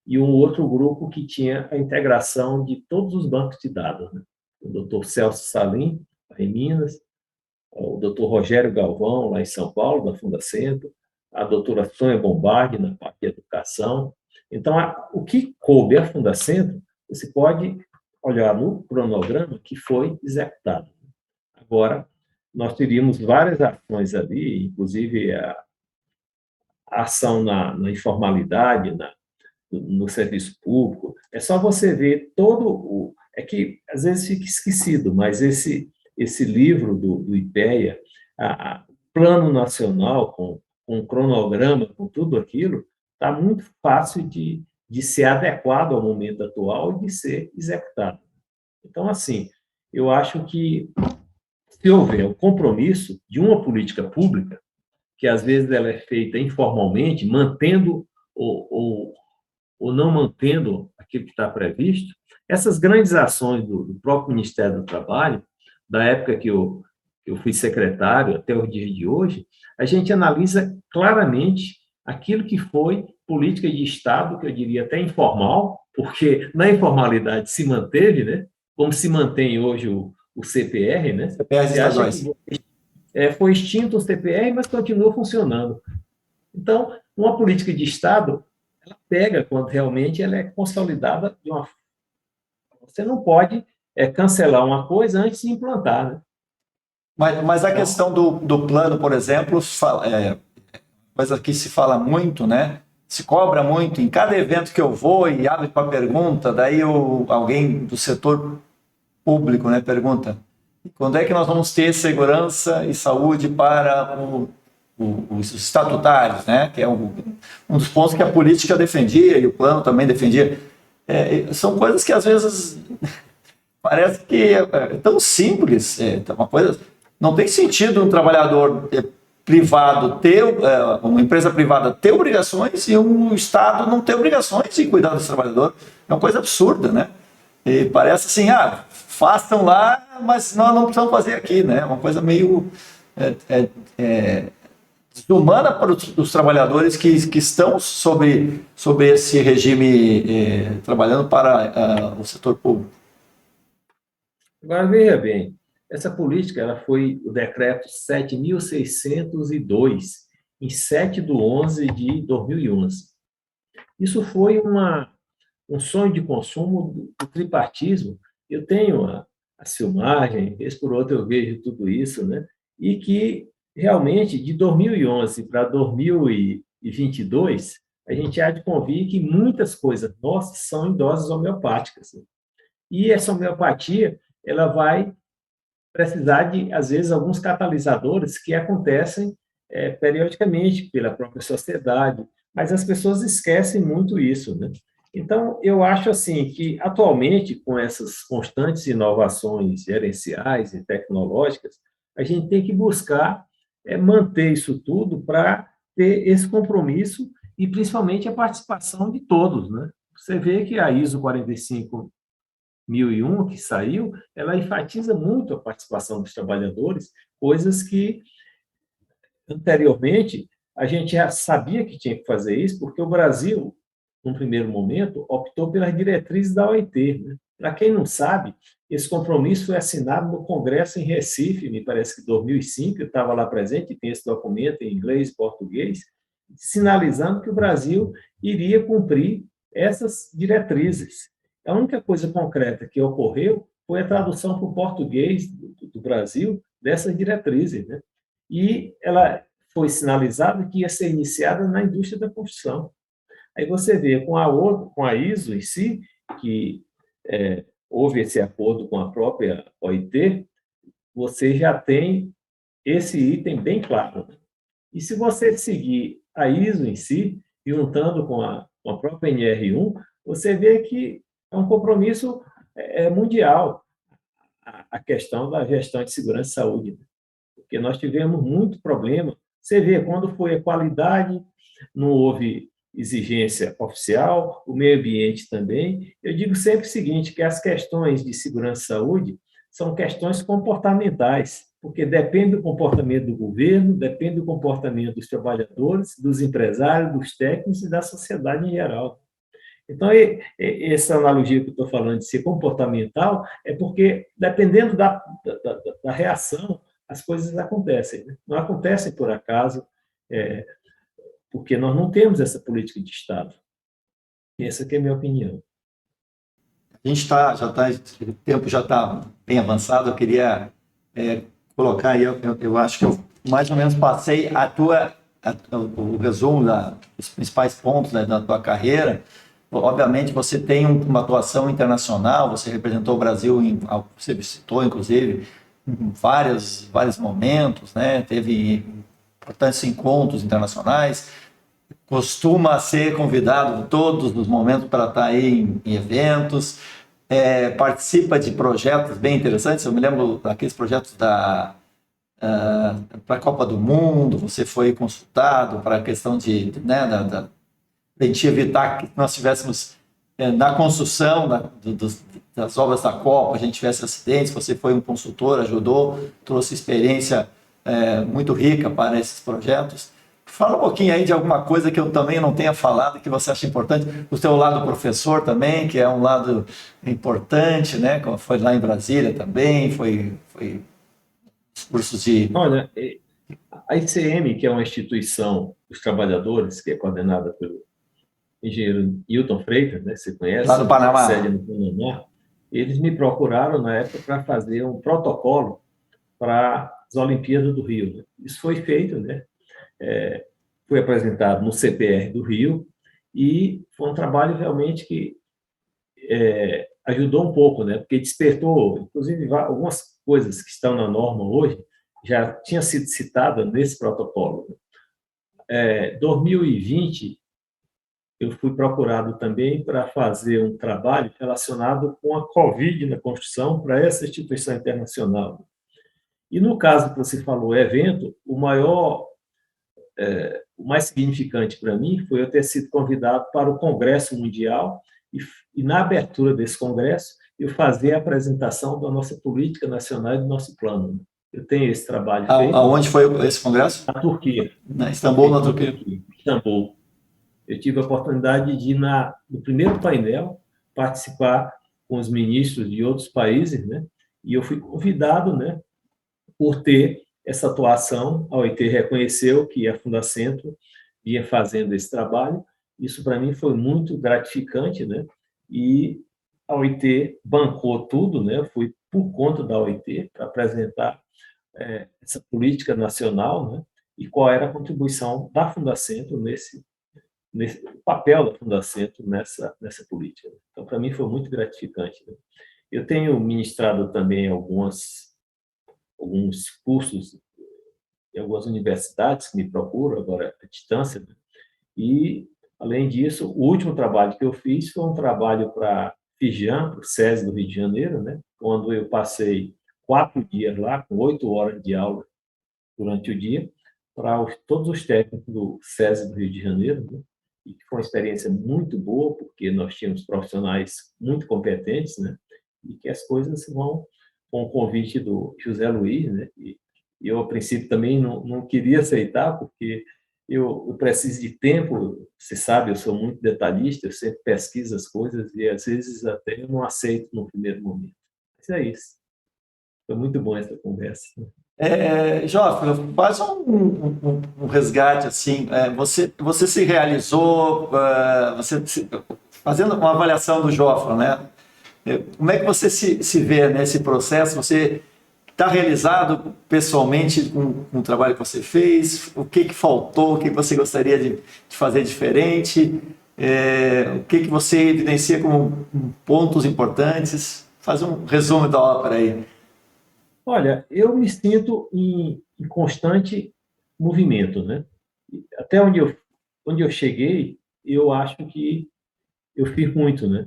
e um outro grupo que tinha a integração de todos os bancos de dados, né? O doutor Celso Salim, em Minas, o doutor Rogério Galvão, lá em São Paulo, da Fundacentro, a doutora Sônia Bombardi, na parte de educação. Então, o que coube à Fundacentro, você pode olhar no cronograma que foi executado. Agora, nós teríamos várias ações ali, inclusive a ação na informalidade, no serviço público. É só você ver todo é que às vezes fica esquecido, mas esse livro do IPEA, Plano Nacional, com cronograma, com tudo aquilo, está muito fácil de ser adequado ao momento atual e de ser executado. Então, assim, eu acho que se houver o compromisso de uma política pública, que às vezes ela é feita informalmente, mantendo ou não mantendo aquilo que está previsto, essas grandes ações do próprio Ministério do Trabalho, da época que eu fui secretário até o dia de hoje, a gente analisa claramente aquilo que foi política de Estado, que eu diria até informal, porque na informalidade se manteve, né? Como se mantém hoje o CPR, né? CPR estaduais. Foi extinto o CPR, mas continua funcionando. Então, uma política de Estado, ela pega quando realmente ela é consolidada de uma... Você não pode cancelar uma coisa antes de implantar, né? Mas a questão do plano, por exemplo, coisa que se fala muito, né? se cobra muito em cada evento que eu vou e abre para pergunta, daí alguém do setor público, né, pergunta: quando é que nós vamos ter segurança e saúde para os estatutários, né, que é um dos pontos que a política defendia e o plano também defendia. São coisas que às vezes parece que é tão simples, uma coisa, não tem sentido um trabalhador privado ter, uma empresa privada ter obrigações e um Estado não ter obrigações em cuidar desse trabalhador. É uma coisa absurda, né? E parece assim, façam lá, mas nós não precisamos fazer aqui, né? Uma coisa meio desumana para os trabalhadores que estão sob esse regime trabalhando para o setor público. Agora, veja bem, essa política ela foi o decreto 7.602, em 7/11/2011. Isso foi um sonho de consumo do tripartismo. Eu tenho as filmagens, vez por outra eu vejo tudo isso, né? E que, realmente, de 2011 para 2022, a gente há de convir que muitas coisas nossas são em doses homeopáticas, né? E essa homeopatia ela vai precisar de, às vezes, alguns catalisadores que acontecem periodicamente pela própria sociedade, mas as pessoas esquecem muito isso, né? Então, eu acho assim que, atualmente, com essas constantes inovações gerenciais e tecnológicas, a gente tem que buscar manter isso tudo para ter esse compromisso e, principalmente, a participação de todos, né? Você vê que a ISO 45001, que saiu, ela enfatiza muito a participação dos trabalhadores, coisas que, anteriormente, a gente já sabia que tinha que fazer isso, porque o Brasil, num primeiro momento, optou pelas diretrizes da OIT, né? Para quem não sabe, esse compromisso foi assinado no Congresso em Recife, me parece que em 2005, eu estava lá presente, tem esse documento em inglês e português, sinalizando que o Brasil iria cumprir essas diretrizes. A única coisa concreta que ocorreu foi a tradução para o português do Brasil dessas diretrizes, né? E ela foi sinalizada que ia ser iniciada na indústria da construção. Aí você vê com a ISO em si, que houve esse acordo com a própria OIT, você já tem esse item bem claro. E se você seguir a ISO em si, juntando com a própria NR1, você vê que é um compromisso mundial a questão da gestão de segurança e saúde, porque nós tivemos muito problema. Você vê, quando foi a qualidade, não houve exigência oficial, o meio ambiente também. Eu digo sempre o seguinte, que as questões de segurança e saúde são questões comportamentais, porque depende do comportamento do governo, depende do comportamento dos trabalhadores, dos empresários, dos técnicos e da sociedade em geral. Então, essa analogia que eu estou falando de ser comportamental é porque, dependendo da reação, as coisas acontecem, né? Não acontecem por acaso, porque nós não temos essa política de Estado. Essa que é a minha opinião. A gente o tempo já está bem avançado, eu queria colocar aí, eu acho que eu mais ou menos passei o resumo dos principais pontos, né, da tua carreira. Obviamente, você tem uma atuação internacional, você representou o Brasil, você citou, inclusive, em vários momentos, né? Teve importantes encontros internacionais, costuma ser convidado em todos os momentos para estar aí em eventos, participa de projetos bem interessantes. Eu me lembro daqueles projetos para a Copa do Mundo, você foi consultado para a questão da gente evitar que nós tivéssemos, na construção das obras da Copa, a gente tivesse acidentes. Você foi um consultor, ajudou, trouxe experiência muito rica para esses projetos. Fala um pouquinho aí de alguma coisa que eu também não tenha falado, que você acha importante. O seu lado professor também, que é um lado importante, né? Como foi lá em Brasília também, foi cursos de... Olha, a ICM, que é uma instituição dos trabalhadores, que é coordenada pelo engenheiro Hilton Freitas, né, você conhece, lá no Panamá. Sede no Panamá, eles me procuraram na época para fazer um protocolo para as Olimpíadas do Rio, né? Isso foi feito, né? Foi apresentado no CPR do Rio, E foi um trabalho realmente que ajudou um pouco, né? Porque despertou, inclusive, algumas coisas que estão na norma hoje já tinha sido citada nesse protocolo. 2020, eu fui procurado também para fazer um trabalho relacionado com a Covid na construção para essa instituição internacional. E no caso que você falou, evento, o mais significante para mim foi eu ter sido convidado para o Congresso Mundial e na abertura desse congresso eu fazer a apresentação da nossa política nacional e do nosso plano. Eu tenho esse trabalho feito. Aonde foi esse congresso? Na Turquia. Na Istambul, na Turquia. Istambul. Eu tive a oportunidade de ir no primeiro painel participar com os ministros de outros países, né? E eu fui convidado, né, por ter essa atuação. A OIT reconheceu que a Fundacentro ia fazendo esse trabalho. Isso para mim foi muito gratificante, né? E a OIT bancou tudo, né? Eu fui por conta da OIT para apresentar essa política nacional, né? E qual era a contribuição da Fundacentro nesse papel da Fundacentro nessa política. Então, para mim foi muito gratificante, né? Eu tenho ministrado também alguns cursos em algumas universidades que me procuram agora à distância, né? E, além disso, o último trabalho que eu fiz foi um trabalho para Fijan, para o SESI do Rio de Janeiro, né? Quando eu passei 4 dias lá, com 8 horas de aula durante o dia, para todos os técnicos do SESI do Rio de Janeiro, né? E que foi uma experiência muito boa, porque nós tínhamos profissionais muito competentes, né? E que as coisas vão com o convite do José Luiz, né? E eu, a princípio, também não queria aceitar, porque eu preciso de tempo, você sabe, eu sou muito detalhista, eu sempre pesquiso as coisas e, às vezes, até eu não aceito no primeiro momento. Mas é isso. Foi muito bom essa conversa. Jofre, faz um resgate assim. Você se realizou, fazendo uma avaliação do Jofre, né? Como é que você se vê nesse processo? Você está realizado pessoalmente com o trabalho que você fez? O que faltou? O que você gostaria de fazer diferente? O que você evidencia como pontos importantes? Faz um resumo da ópera aí. Olha, eu me sinto em constante movimento, né? Até onde eu cheguei, eu acho que eu fiz muito, né?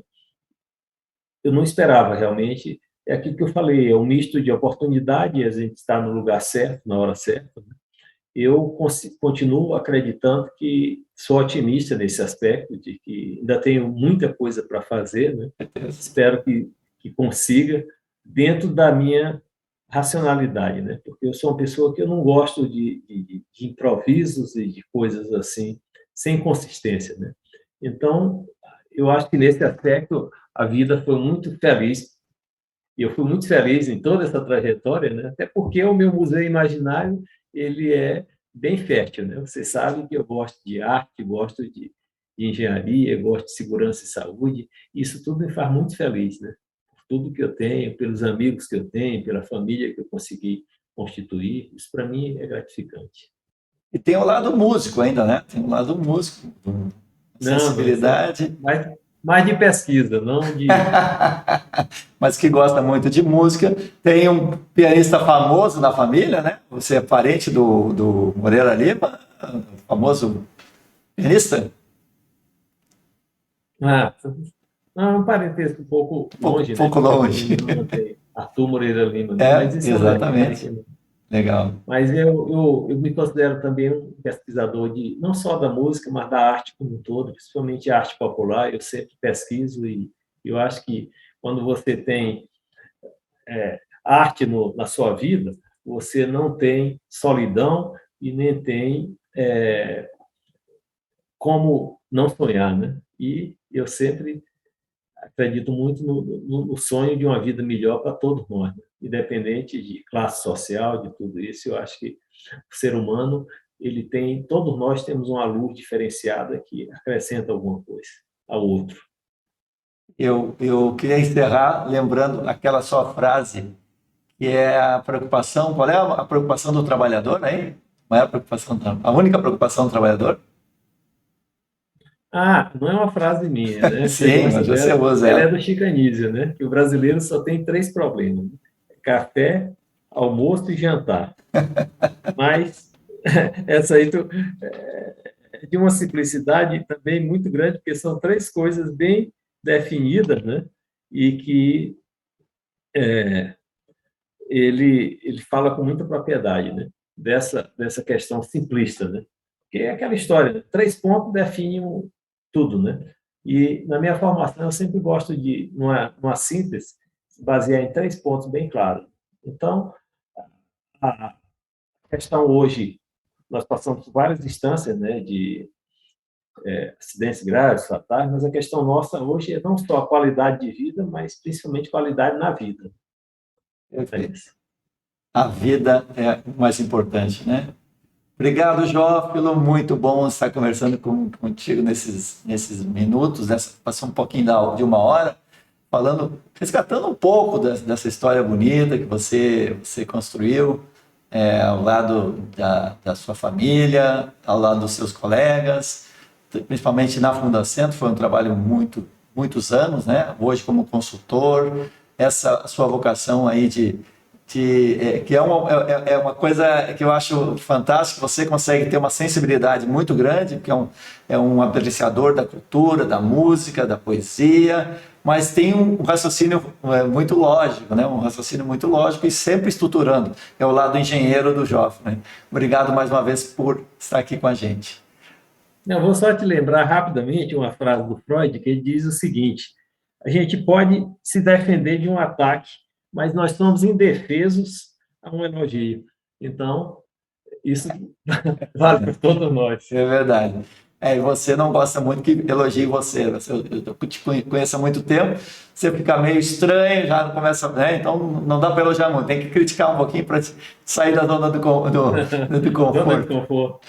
Eu não esperava realmente. É aquilo que eu falei, é um misto de oportunidade, a gente está no lugar certo, na hora certa, né? Eu continuo acreditando que sou otimista nesse aspecto, de que ainda tenho muita coisa para fazer, né? Espero que consiga, dentro da minha racionalidade, né? Porque eu sou uma pessoa que eu não gosto de improvisos e de coisas assim, sem consistência, né? Então, eu acho que nesse aspecto a vida foi muito feliz. E eu fui muito feliz em toda essa trajetória, né? Até porque o meu museu imaginário ele é bem fértil, né? Você sabe que eu gosto de arte, gosto de engenharia, gosto de segurança e saúde. Isso tudo me faz muito feliz, né? Por tudo que eu tenho, pelos amigos que eu tenho, pela família que eu consegui constituir, isso para mim é gratificante. E tem o lado músico ainda, né? Tem o lado músico, sensibilidade. Mais de pesquisa, não de... Mas que gosta muito de música. Tem um pianista famoso na família, né? Você é parente do Moreira Lima, famoso pianista? Um parentesco um pouco longe, Um pouco longe. Arthur Moreira Lima, né? Mas isso exatamente. Não é. Legal. Mas eu me considero também um pesquisador não só da música, mas da arte como um todo, principalmente a arte popular. Eu sempre pesquiso e eu acho que quando você tem arte na sua vida, você não tem solidão e nem tem como não sonhar, né? E eu sempre acredito muito no sonho de uma vida melhor para todos nós, né? Independente de classe social, de tudo isso. Eu acho que o ser humano, todos nós temos uma luz diferenciada que acrescenta alguma coisa ao outro. Eu queria encerrar lembrando aquela sua frase, que é a preocupação. Qual é a preocupação do trabalhador, né? A única preocupação do trabalhador? Ah, não é uma frase minha, né? Você Sim, gosta mas você dela? usa Ela é ela. do Chico Anísio, né? Que o brasileiro só tem três problemas: né? Café, almoço e jantar. Mas essa aí é de uma simplicidade também muito grande, porque são três coisas bem definidas, né? E que ele fala com muita propriedade, né? Dessa questão simplista, né? Que é aquela história, né? Três pontos definem tudo, né? E na minha formação eu sempre gosto de, numa síntese, se basear em três pontos bem claros. Então, a questão hoje, nós passamos por várias instâncias, né, de acidentes graves, fatais, mas a questão nossa hoje é não só a qualidade de vida, mas principalmente qualidade na vida. É Perfeito. isso. A vida é o mais importante, né? Obrigado, Jófilo. Muito bom estar conversando contigo nesses minutos. Passou um pouquinho de uma hora, falando, resgatando um pouco dessa história bonita que você construiu, ao lado da sua família, ao lado dos seus colegas, principalmente na Fundacentro. Foi um trabalho muitos anos, né? Hoje como consultor, essa sua vocação aí que é uma coisa que eu acho fantástica. Você consegue ter uma sensibilidade muito grande, porque é um apreciador da cultura, da música, da poesia, mas tem um raciocínio muito lógico, né? Um raciocínio muito lógico e sempre estruturando. É o lado engenheiro do Joffre, né? Obrigado mais uma vez por estar aqui com a gente. Eu vou só te lembrar rapidamente uma frase do Freud que ele diz o seguinte: a gente pode se defender de um ataque, mas nós somos indefesos a um elogio. Então, isso vale para todos nós. É verdade. E você não gosta muito que elogie você. Eu te conheço há muito tempo, você fica meio estranho, já não começa, né? Então não dá para elogiar muito, tem que criticar um pouquinho para sair da zona do Zona de conforto. conforto.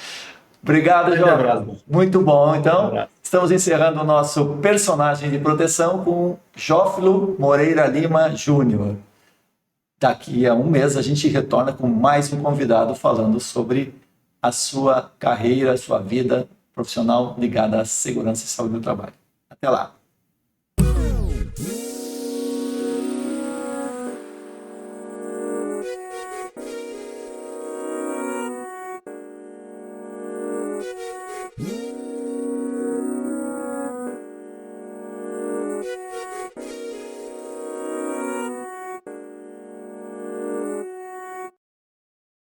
Obrigado, Grande Jorge. abraço. Muito bom. Um Então, abraço. estamos encerrando o nosso personagem de proteção com Jófilo Moreira Lima Júnior. Daqui a um mês a gente retorna com mais um convidado falando sobre a sua carreira, a sua vida profissional ligada à segurança e saúde do trabalho. Até lá.